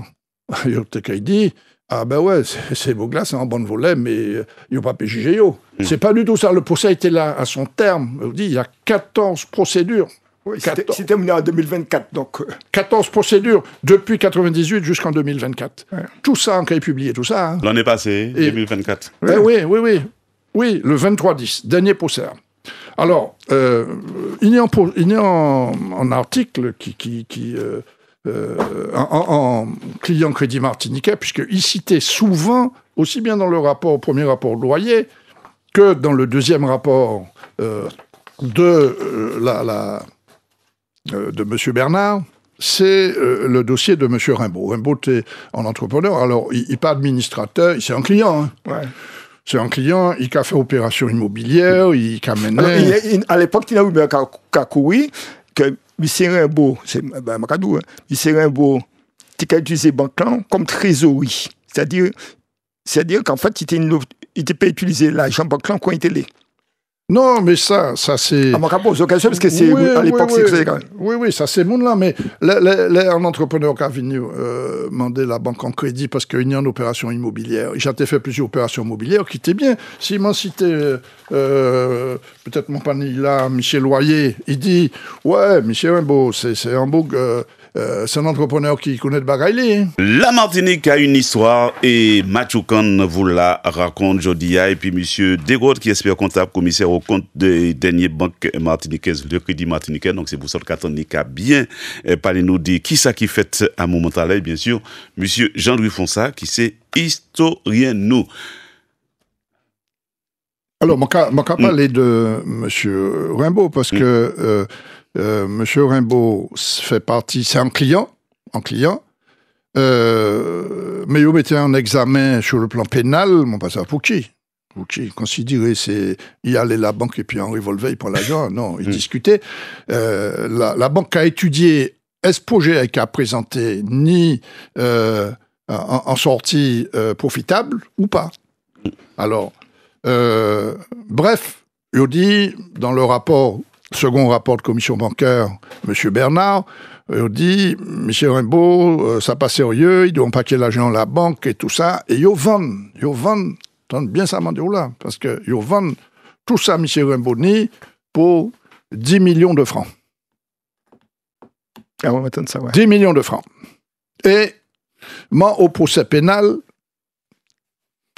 Il dit ah ben ouais, c'est beau glace, c'est en bonne volet, mais il n'y a pas pu juger. C'est pas du tout ça. Le procès était là à son terme. On dit il y a 14 procédures. Oui, c'était terminé en 2024. Donc 14 procédures depuis 1998 jusqu'en 2024. Ouais. Tout ça, on a publié tout ça. Hein. L'année passée, 2024. Oui, le 23-10, dernier procès. Alors, il y a un article en client Crédit Martiniquais, puisqu'il citait souvent, aussi bien dans le premier rapport de loyer, que dans le deuxième rapport de M. Bernard, c'est le dossier de M. Rimbaud. Rimbaud est un entrepreneur, alors il n'est pas administrateur, c'est un client. Hein. Ouais. C'est un client, il a fait opération immobilière, il a mené... À l'époque, il a eu qu'à courir, que M. Rimbaud, c'est Macadou, M. Rimbaud, il a utilisé banque comme trésorerie. C'est-à-dire qu'en fait, il n'était pas utilisé l'argent banque quand il était là. Non, mais ça c'est... À mon rapport, parce que c'est à l'époque, c'est quand même. Oui, ça c'est monde là, mais un entrepreneur qui a venu demander la banque en crédit parce qu'il y a une opération immobilière. J'ai fait plusieurs opérations immobilières qui étaient bien. S'il m'en citait, peut-être mon panier là, Michel Loyer, il dit ouais, Michel Rimbaud, c'est un beau. C'est un entrepreneur qui connaît le bagaille. Hein. La Martinique a une histoire et Mathioukan vous la raconte aujourd'hui. Et puis monsieur Desgrottes, qui est expert comptable, commissaire au compte des dernières banques martiniquaises, le Crédit Martiniquais. Donc c'est pour ça que a bien parlé nous de qui ça qui fait à moment là, bien sûr, monsieur Jean-Louis Fonsa, qui c'est historien nous. Alors, mon cas parler de monsieur Rimbaud, parce que monsieur Rimbaud fait partie, c'est un client, mais il mettait un examen sur le plan pénal, mon passeur pour qui considérait c'est y aller la banque et puis en revolver il prend l'argent. Non, il discutait. La banque a étudié est-ce projet qui a présenté ni en sortie profitable ou pas. Alors Bref, il dit, dans le second rapport de commission bancaire, M. Bernard, il dit, M. Rimbaud, ça pas sérieux, ils doivent paquer l'argent à la banque et tout ça, et ils vendent, tente bien ça, là, parce que ils vendent tout ça, M. Rimbaud, pour 10 millions de francs. Ah, on va attendre ça, ouais. 10 millions de francs. Et, moi, au procès pénal,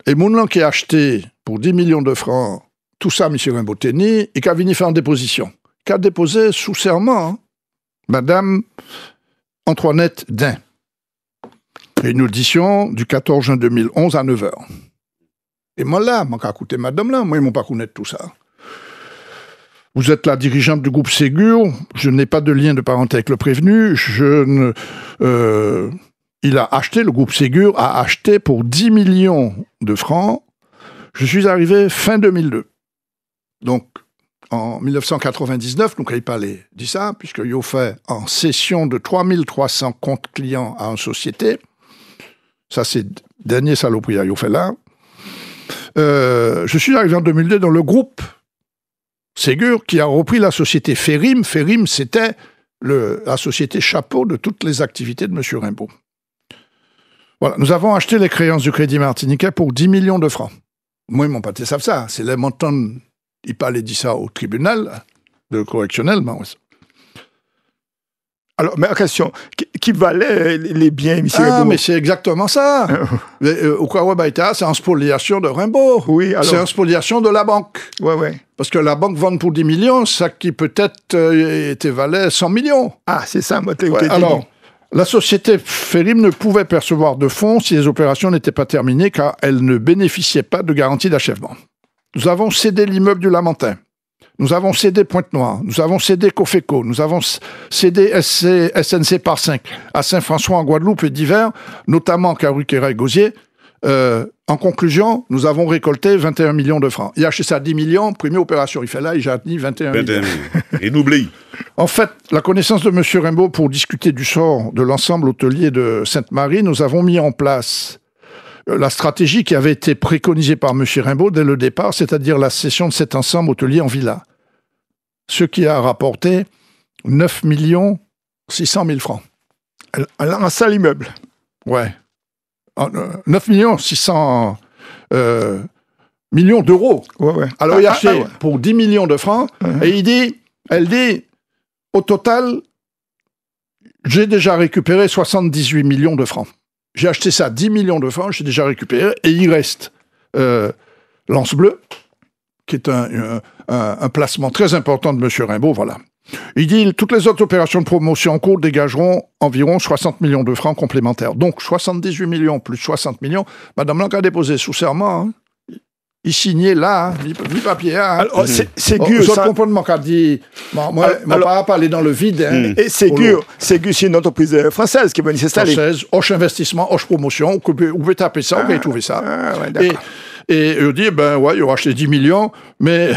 et mon qui a acheté pour 10 millions de francs tout ça, M. Rimbaud, et qui a venu faire une déposition. Qui a déposé sous serment, Madame Antoinette Dain. Une audition du 14 juin 2011 à 9h. Et moi là, je vais écouter Madame là, moi, ils ne m'ont pas connaître tout ça. Vous êtes la dirigeante du groupe Ségur, je n'ai pas de lien de parenté avec le prévenu, il a acheté, le groupe Ségur a acheté pour 10 millions de francs. Je suis arrivé fin 2002. Donc, en 1999, nous n'avons pas dit ça, puisqu'il a fait en cession de 3300 comptes clients à une société. Ça, c'est dernier saloperie qu'il a fait là. Je suis arrivé en 2002 dans le groupe Ségur qui a repris la société Férim. Férim, c'était la société chapeau de toutes les activités de M. Rimbaud. Voilà, nous avons acheté les créances du Crédit Martiniquais pour 10 millions de francs. Moi, ils m'ont pas dit ça. C'est les montants. Il parlait dit ça au tribunal de correctionnel. Mais ouais. Alors, mais la question, qui valait les biens, M. Rimbaud? Ah, mais c'est exactement ça. Au Kawabaiта, c'est en spoliation de Rimbaud. Oui, alors... C'est en spoliation de la banque. Ouais. Parce que la banque vend pour 10 millions, ça qui peut-être était valait 100 millions. Ah, c'est ça, moi, t'es alors, la société Férim ne pouvait percevoir de fonds si les opérations n'étaient pas terminées, car elle ne bénéficiait pas de garantie d'achèvement. Nous avons cédé l'immeuble du Lamentin. Nous avons cédé Pointe-Noire. Nous avons cédé Cofeco. Nous avons cédé SNC par 5 à Saint-François en Guadeloupe et divers, notamment Caruquera et Gosier. En conclusion, nous avons récolté 21 millions de francs. Il a acheté ça à 10 millions, première opération, il fait là, il a dit 21 millions. Et n'oublie. En fait, la connaissance de M. Rimbaud pour discuter du sort de l'ensemble hôtelier de Sainte-Marie, nous avons mis en place la stratégie qui avait été préconisée par M. Rimbaud dès le départ, c'est-à-dire la cession de cet ensemble hôtelier en villa. Ce qui a rapporté 9 600 000 francs. Un seul immeuble. Ouais. 9 600 millions d'euros. Ouais. Alors il a acheté pour 10 millions de francs, et elle dit, au total, j'ai déjà récupéré 78 millions de francs. J'ai acheté ça 10 millions de francs, j'ai déjà récupéré, et il reste Lance Bleu, qui est un placement très important de M. Rimbaud, voilà. Il dit toutes les autres opérations de promotion en cours dégageront environ 60 millions de francs complémentaires. Donc 78 millions plus 60 millions. Madame Blanc a déposé sous serment. Il signait là, ni papier. Alors, Ségur, je comprends mon qu'a dit. Moi, pas aller dans le vide. Et Ségur, c'est une entreprise française qui va s'installer. Française, Hoche Investissement, Hoche Promotion. Vous pouvez taper ça, vous pouvez trouver ça. Et il dit, il aura acheté 10 millions, mais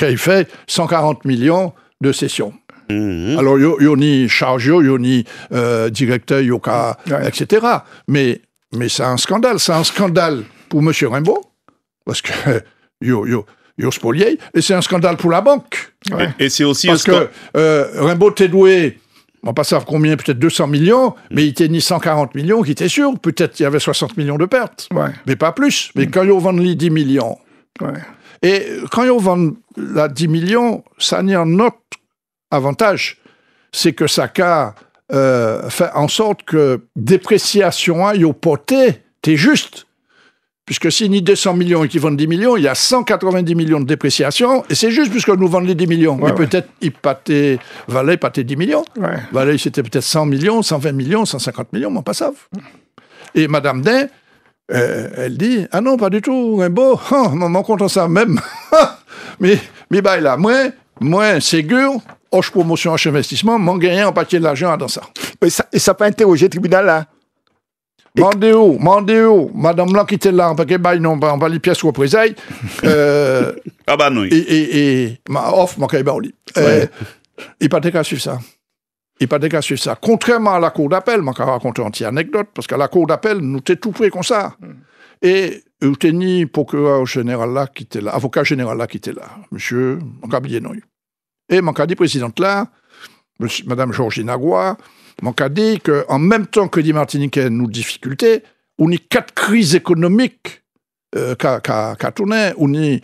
il fait 140 millions de cession. Alors, il y a ni charge, il y a ni directeur, etc. Mais c'est un scandale. C'est un scandale pour M. Rimbaud, parce que il y a spolié, et c'est un scandale pour la banque. Et c'est aussi parce que Rimbaud t'est doué, on va pas savoir combien, peut-être 200 millions, mais il était ni 140 millions, qui était sûr. Peut-être il y avait 60 millions de pertes, mais pas plus. Mais quand ils vendent les 10 millions, et quand ils vendent la 10 millions, ça a un autre avantage, c'est que ça fait en sorte que dépréciation, il y a poté, t'es juste. Puisque si ni 200 millions et qu'ils vendent 10 millions, il y a 190 millions de dépréciation, et c'est juste puisque nous vendons les 10 millions. Mais peut-être, Valais pâtait 10 millions. Valais, c'était peut-être 100 millions, 120 millions, 150 millions, mais pas ça. Et Madame Dain, elle dit, ah non, pas du tout, Rimbaud, mon compte en ça même. mais là, moi, Ségur, Hoche Promotion, Hoche Investissement, m'en gagné en paquet de l'argent dans ça. Et ça pas interrogé le tribunal, là? Mandéo, Madame Blanc qui était là, en paquet, non, on va les pièces au représailles. Ah bah non. Et mon cahier lit. Il pas qu'à suivre ça. Contrairement à la cour d'appel, je vais raconter une petite anecdote, parce qu'à la cour d'appel, nous t'es tout près comme ça. Et vous tenez procureur général là qui était là, avocat général là qui était là, monsieur, mon cabinet non. Et mon cabinet présidente là, madame Georgine Agua, mon cabinet qu'en même temps que les Martiniquais nous difficultés, on a 4 crises économiques qu'a tourné, on a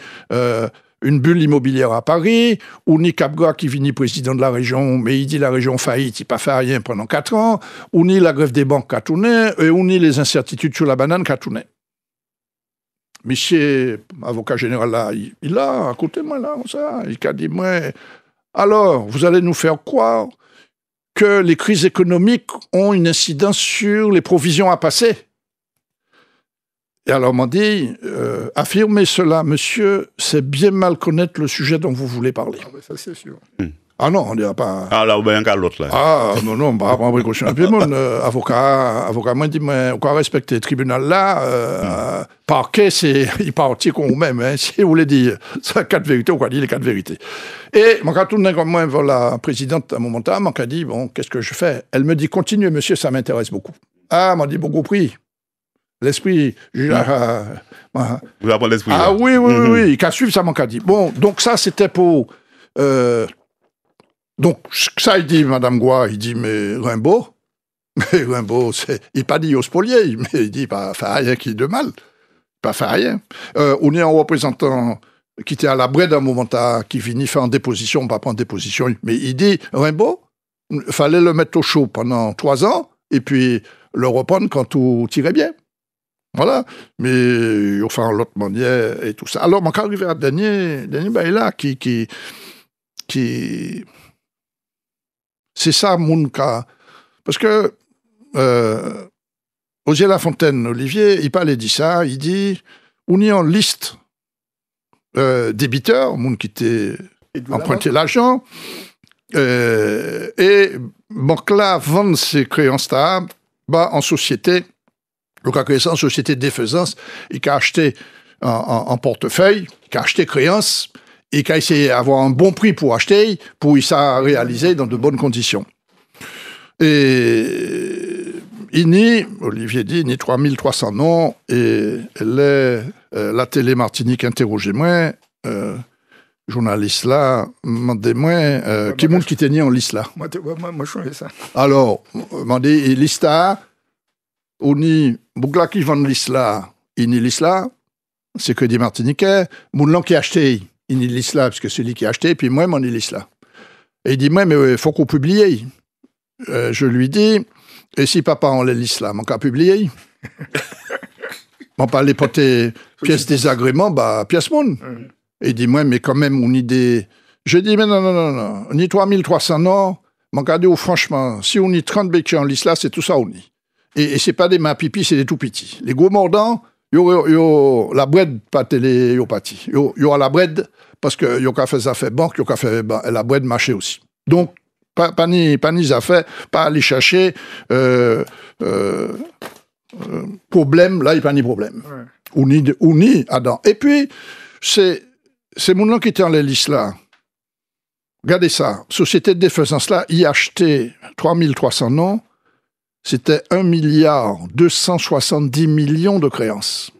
une bulle immobilière à Paris, on a Capgras qui finit président de la région, mais il dit la région faillite, il n'a pas fait rien pendant 4 ans, on a la grève des banques qu'a tourné, et on a les incertitudes sur la banane qu'a tourné. Monsieur, avocat général là, il a à côté de moi là, ça, il a dit, moi, alors, vous allez nous faire croire que les crises économiques ont une incidence sur les provisions à passer. Et alors, on m'a dit, affirmez cela, monsieur, c'est bien mal connaître le sujet dont vous voulez parler. Ah, ben ça, c'est sûr. Ah non, on ne dira pas. Ah là, il y a l'autre là. Ah non, pas prendre précaution. Puis mon avocat, moi dit, mais on doit respecter le tribunal là. Parquet, c'est il partit qu'on même. Hein, si vous voulez dire, c'est 4 vérités, on doit dire les 4 vérités. Et mon cas tourne comme moi, la présidente à un moment donné, m'a dit, bon, qu'est-ce que je fais? Elle me dit, continuez, monsieur, ça m'intéresse beaucoup. Ah, m'a dit, beaucoup pris. L'esprit, vous apprenez l'esprit. Ah oui, qu'à suivre, ça m'a dit. Bon, donc ça, c'était pour. Donc, ça, il dit, Madame Goua, il dit, mais Rimbaud, il pas dit au spolier, mais il dit, pas faire rien qui est de mal. Pas faire rien. On est un représentant qui était à la brède à un moment qui finit faire en déposition, pas prendre déposition, mais il dit, Rimbaud, il fallait le mettre au chaud pendant 3 ans, et puis le reprendre quand tout irait bien. Voilà, mais enfin l'autre manière et tout ça. Alors, mon cas arrivé à dernier là qui c'est ça mon cas, parce que Osier Lafontaine Olivier, il parlait de ça, il dit on est en liste débiteurs, moun qui était emprunté l'argent, et donc là vendre ses créances là, en société. Donc, à créer ça en société de défaisance, il a acheté en portefeuille, il a acheté créance, et il a essayé d'avoir un bon prix pour acheter, pour ça réaliser dans de bonnes conditions. Et Olivier dit, il y a 3300 noms, et la télé Martinique interrogeait moi, journaliste là, demandez-moi, qui monte qui tenait en liste là. Moi, je fais ça. Alors, demandez, liste là, on y Bougla qui vend l'isla, il n'y l'isla, c'est que des Martiniquais, mon qui a acheté, il n'y l'isla, parce que c'est lui qui a acheté, puis moi, m'en l'isla. Et il dit, moi, mais il faut qu'on publie. Je lui dis, et si papa on l'isla, mon cas publié. On parle pas des pièces désagréments, pièces monde. Et il dit, moi, mais quand même, on idée. Je dis, mais non, on y 3300 noms, mon cas dit, franchement, si on y 30 béquets en l'isla, c'est tout ça, on y. Et c'est pas des mains pipi, c'est des tout petits. Les gros mordants, yo la bread pas télé yo pati. Yo à la bread parce que yo qu'a fait ça fait banque, yo qu'a fait la bread marché aussi. Donc pas ni affaire, pas aller chercher problème, là il pas ni problème. Ouais. Ou ni Adam. Et puis c'est mon nom qui était en la liste là. Regardez ça, société de défaisance là, il a acheté 3300 noms. C'était 1,270 milliard de créances.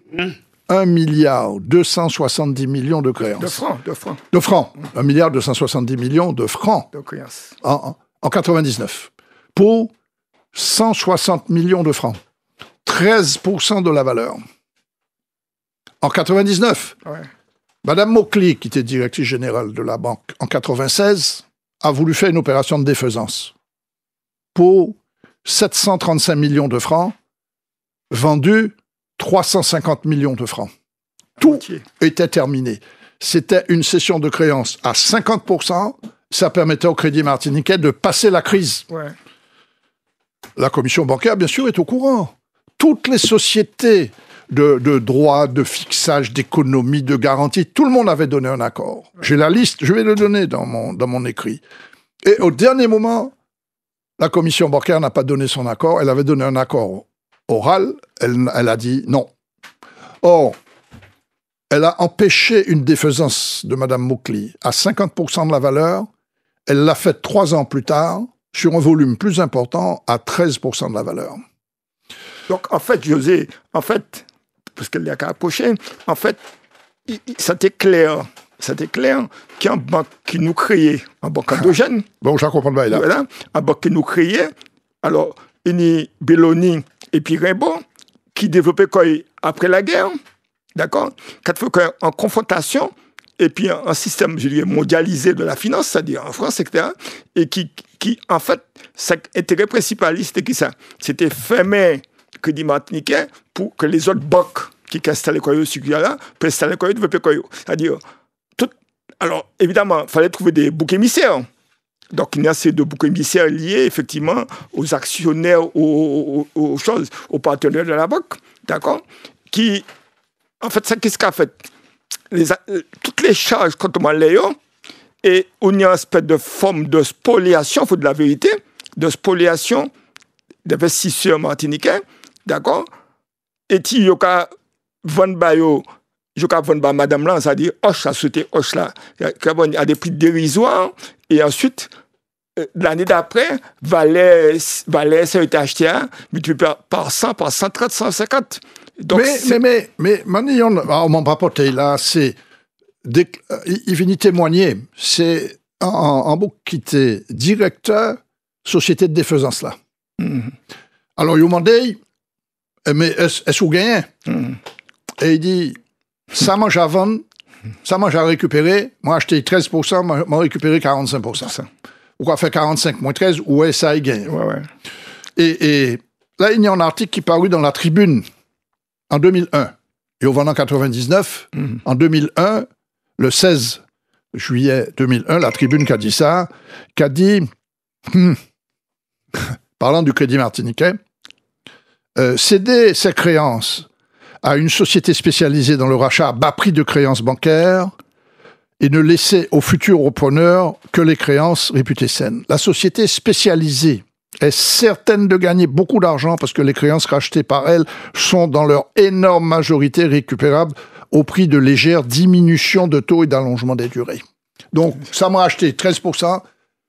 1,270 milliard de créances. De francs. 1,270 milliard de francs. De créances. En 99. Pour 160 millions de francs. 13% de la valeur. En 99. Ouais. Madame Mokli, qui était directrice générale de la banque en 96, a voulu faire une opération de défaisance. Pour 735 millions de francs, vendu 350 millions de francs. Tout était terminé. C'était une cession de créances à 50%. Ça permettait au Crédit Martiniquais de passer la crise. Ouais. La commission bancaire, bien sûr, est au courant. Toutes les sociétés de droit, de fixage, d'économie, de garantie, tout le monde avait donné un accord. Ouais. J'ai la liste, je vais le donner dans mon écrit. Et au dernier moment, la commission bancaire n'a pas donné son accord. Elle avait donné un accord oral. Elle a dit non. Or, elle a empêché une défaisance de Mme Mokli à 50% de la valeur. Elle l'a faite 3 ans plus tard, sur un volume plus important, à 13% de la valeur. Donc, en fait, José, parce qu'elle y a qu'à approcher, en fait, ça était clair qu'un banque qui nous créait, un banque endogène. Bon, je comprends pas là. Voilà, un banque qui nous créait. Alors, il y a Belloni et puis Rimbaud qui développaient quoi après la guerre, d'accord? Quatre fois en confrontation et puis un système, je dirais, mondialisé de la finance, c'est-à-dire en France, etc. Et qui en fait, cet intérêt principaliste, c'était qui ça? C'était fermer le Crédit Martiniquais pour que les autres banques qui installaient quoi sur là, puissent installer quoi, développer quoi. C'est-à-dire, alors, évidemment, il fallait trouver des boucs émissaires. Donc, il y a ces deux boucs émissaires liés, effectivement, aux actionnaires, aux choses, aux partenaires de la banque, d'accord? Qui, en fait, ça, qu'est-ce qu'a fait? Toutes les charges, quand on les a, et on y a une espèce de forme de spoliation, il faut de la vérité, de spoliation d'investisseurs martiniquais, d'accord? Et il y a je vais madame là, c'est-à-dire Hoche a sauté Hoche là, à des prix dérisoires, et ensuite, l'année d'après, Valais, ça a été acheté, multiplié par 100, par 130, 150. Donc, mais on m'a rapporté là, c'est, il vient témoigner, c'est un bouc qui était directeur société de défaisance là. Alors, il m'a dit, mais est-ce vous gagnez? Et il dit, ça mange à vendre, ça mange à récupérer, moi acheté 13%, moi récupéré 45%. Ou quoi faire 45 moins 13, ouais, ça y gagne. Ouais. Et là, il y a un article qui est paru dans la Tribune en 2001. Et au vendant 99, en 2001, le 16 juillet 2001, la Tribune qui a dit ça, qui a dit, parlant du Crédit Martiniquais, céder ses créances à une société spécialisée dans le rachat à bas prix de créances bancaires et ne laisser aux futurs repreneurs que les créances réputées saines. La société spécialisée est certaine de gagner beaucoup d'argent parce que les créances rachetées par elle sont dans leur énorme majorité récupérables au prix de légères diminutions de taux et d'allongement des durées. Donc, ça m'a acheté 13%.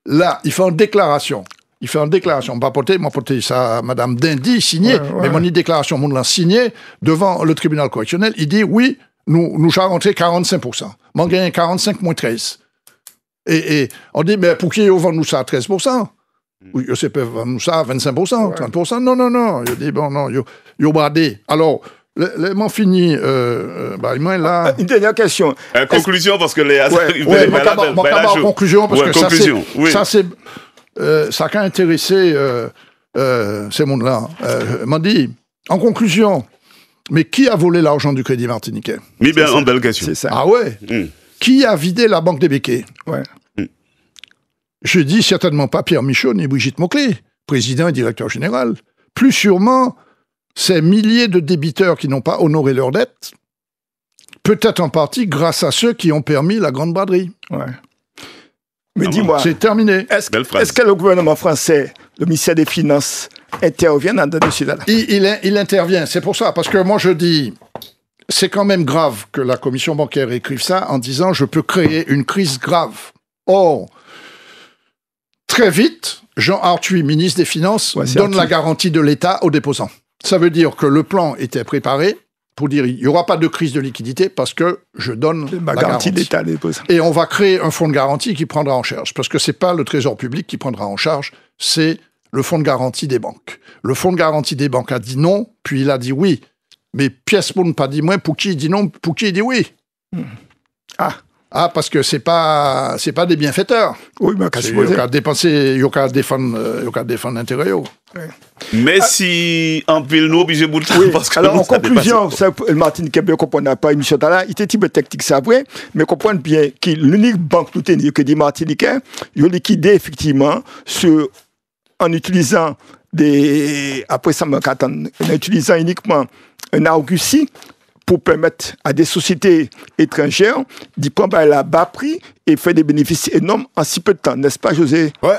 Là, il fait une déclaration. M'a porté ça à Madame Dindy, signé, mais mon déclaration, mon l'a signé devant le tribunal correctionnel. Il dit, oui, nous avons rentré 45%. M'en gagne 45 moins 13. Et on dit, mais pour qui vend nous ça à 13%? Ou je sais pas, vend nous ça à 25%, 30%? Non. Il dit, bon, non, il bradé. Alors, m'en fini, il m'a là. Une dernière question. Conclusion, parce que les conclusion, parce que ça, c'est. Ça a intéressé ces mondes-là. M'a dit, en conclusion, mais qui a volé l'argent du Crédit Martiniquais? Mais bien, en belle question. C'est ça. Ah ouais? Qui a vidé la banque des Béquets? Ouais. Je dis certainement pas Pierre Michaud ni Brigitte Mauclé, président et directeur général. Plus sûrement, ces milliers de débiteurs qui n'ont pas honoré leurs dettes, peut-être en partie grâce à ceux qui ont permis la grande braderie. Ouais. Mais dis-moi, c'est terminé. Est-ce que le gouvernement français, le ministère des Finances, intervient dans ce dossier-là? Il intervient, c'est pour ça. Parce que moi, je dis, c'est quand même grave que la commission bancaire écrive ça en disant « je peux créer une crise grave ». Or, très vite, Jean Arthuis, ministre des Finances, donne la garantie de l'État aux déposants. Ça veut dire que le plan était préparé pour dire il n'y aura pas de crise de liquidité parce que je donne la garantie d'État. Et on va créer un fonds de garantie qui prendra en charge. Parce que ce n'est pas le Trésor public qui prendra en charge, c'est le fonds de garantie des banques. Le fonds de garantie des banques a dit non, puis il a dit oui. Mais pièce pour ne pas dire moins, pour qui il dit non, pour qui il dit oui. Parce que c'est pas des bienfaiteurs. Oui, mais il y a qu'à dépenser, il y a qu'à défendre l'intérêt. Mais si en pile nous obligé de parce que alors en conclusion, le Martiniquais bien comprendre pas émission là, il était type technique ça vrai, mais comprendre bien que l'unique banque tout est que des Martiniquais, ils ont liquidé effectivement en utilisant après ça en utilisant uniquement un argutie pour permettre à des sociétés étrangères d'y prendre à la bas prix et faire des bénéfices énormes en si peu de temps, n'est-ce pas, José? Ouais.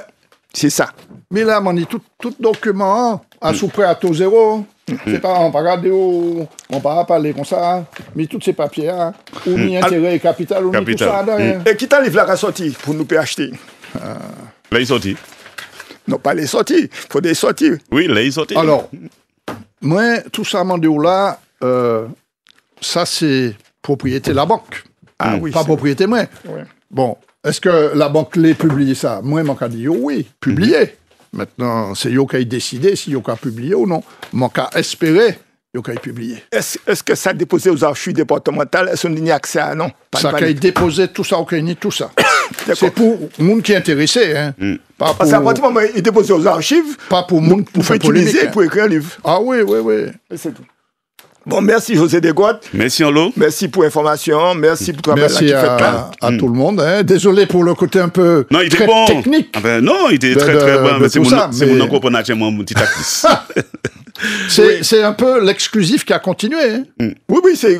C'est ça. Mais là, on dit tout document à sous prêt à taux zéro. C'est pas, on va regarder on va pas parler comme ça, mais tous ces papiers, ou ni intérêt et capital, ou ni tout ça. Et qui t'a livré la sortie pour nous acheter? Là, il sorti. Non, pas les sorties. Il faut des sorties. Oui, là, il sorti. Alors, moi, tout ça, là, ça c'est propriété de la banque. Ah oui. Pas propriété moi. Ouais. Bon, est-ce que la banque l'a publié ça? Moi, je dit oui, publié. Maintenant, c'est yo qui a décidé si yo qui a publié ou non. Moi, qui a espéré yo qui a publié. Est-ce que ça a déposé aux archives départementales? Est-ce qu'on y a accès à non? Ça a déposé tout ça, tout ça. C'est pour le monde qui est intéressé. Hein. Pas pour... Parce qu'à partir du moment où il est déposé aux archives, pas pour le monde pour faire utiliser polémique, pour écrire un livre. Ah oui. Et c'est tout. Bon, merci José Desgottes. Merci Anlo. Merci pour l'information. Merci pour le travail merci à tout le monde. Hein. Désolé pour le côté un peu non, il était très bon. technique. Ah ben, non, il était très bon. Mais c'est mon oncle pour nager mon petit actrice. C'est un peu l'exclusif qui a continué. Hein. Oui, c'est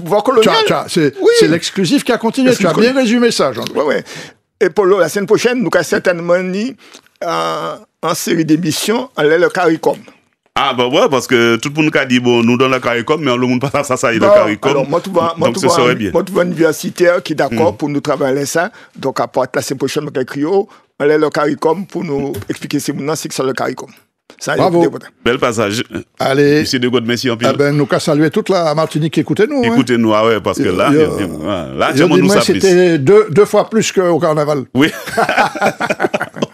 pouvoir colonial. C'est l'exclusif qui a continué. Tu as bien résumé ça, Jean. Oui. Et pour la semaine prochaine, nous avons certainement mis en série d'émissions en le CARICOM. Ah, bah ouais, parce que tout le monde a dit, bon, nous dans le CARICOM, mais le monde pas ça, il est le CARICOM. Alors, moi, donc, ce serait bien. Moi, tu vois un universitaire qui est d'accord pour nous travailler ça. Donc, à part la semaine prochaine, on écrit le CARICOM pour nous expliquer si nous c'est le CARICOM. Ça, bravo. Bel passage. Allez. Monsieur Desgottes, merci en pile. Nous qu'à saluer toute la Martinique qui écoutez-nous. Écoutez-nous, ah ouais, parce que là, nous ça c'était deux fois plus qu'au carnaval. Oui.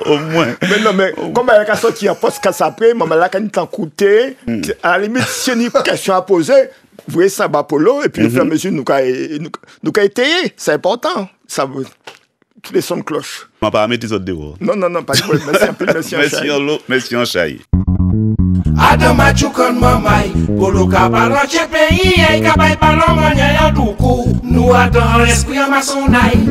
Au moins. Mais comme elle a sorti un poste après, maman là, quand il t'a coûté, à la limite, si il y a une question à poser, vous voyez ça, Polo, et puis, au fur et à mesure, nous avons étayé. C'est important. Ça veut. Tous les sons de cloche. Je ne vais pas mettre les autres dehors. Non, pas de problème. Merci un peu, merci en merci en chai. Adam Machukan Mamai, Polo Kapalan Chepe, Yay Kapai Palon, Manya Duku, nous attendons l'esprit à ma sonnaille.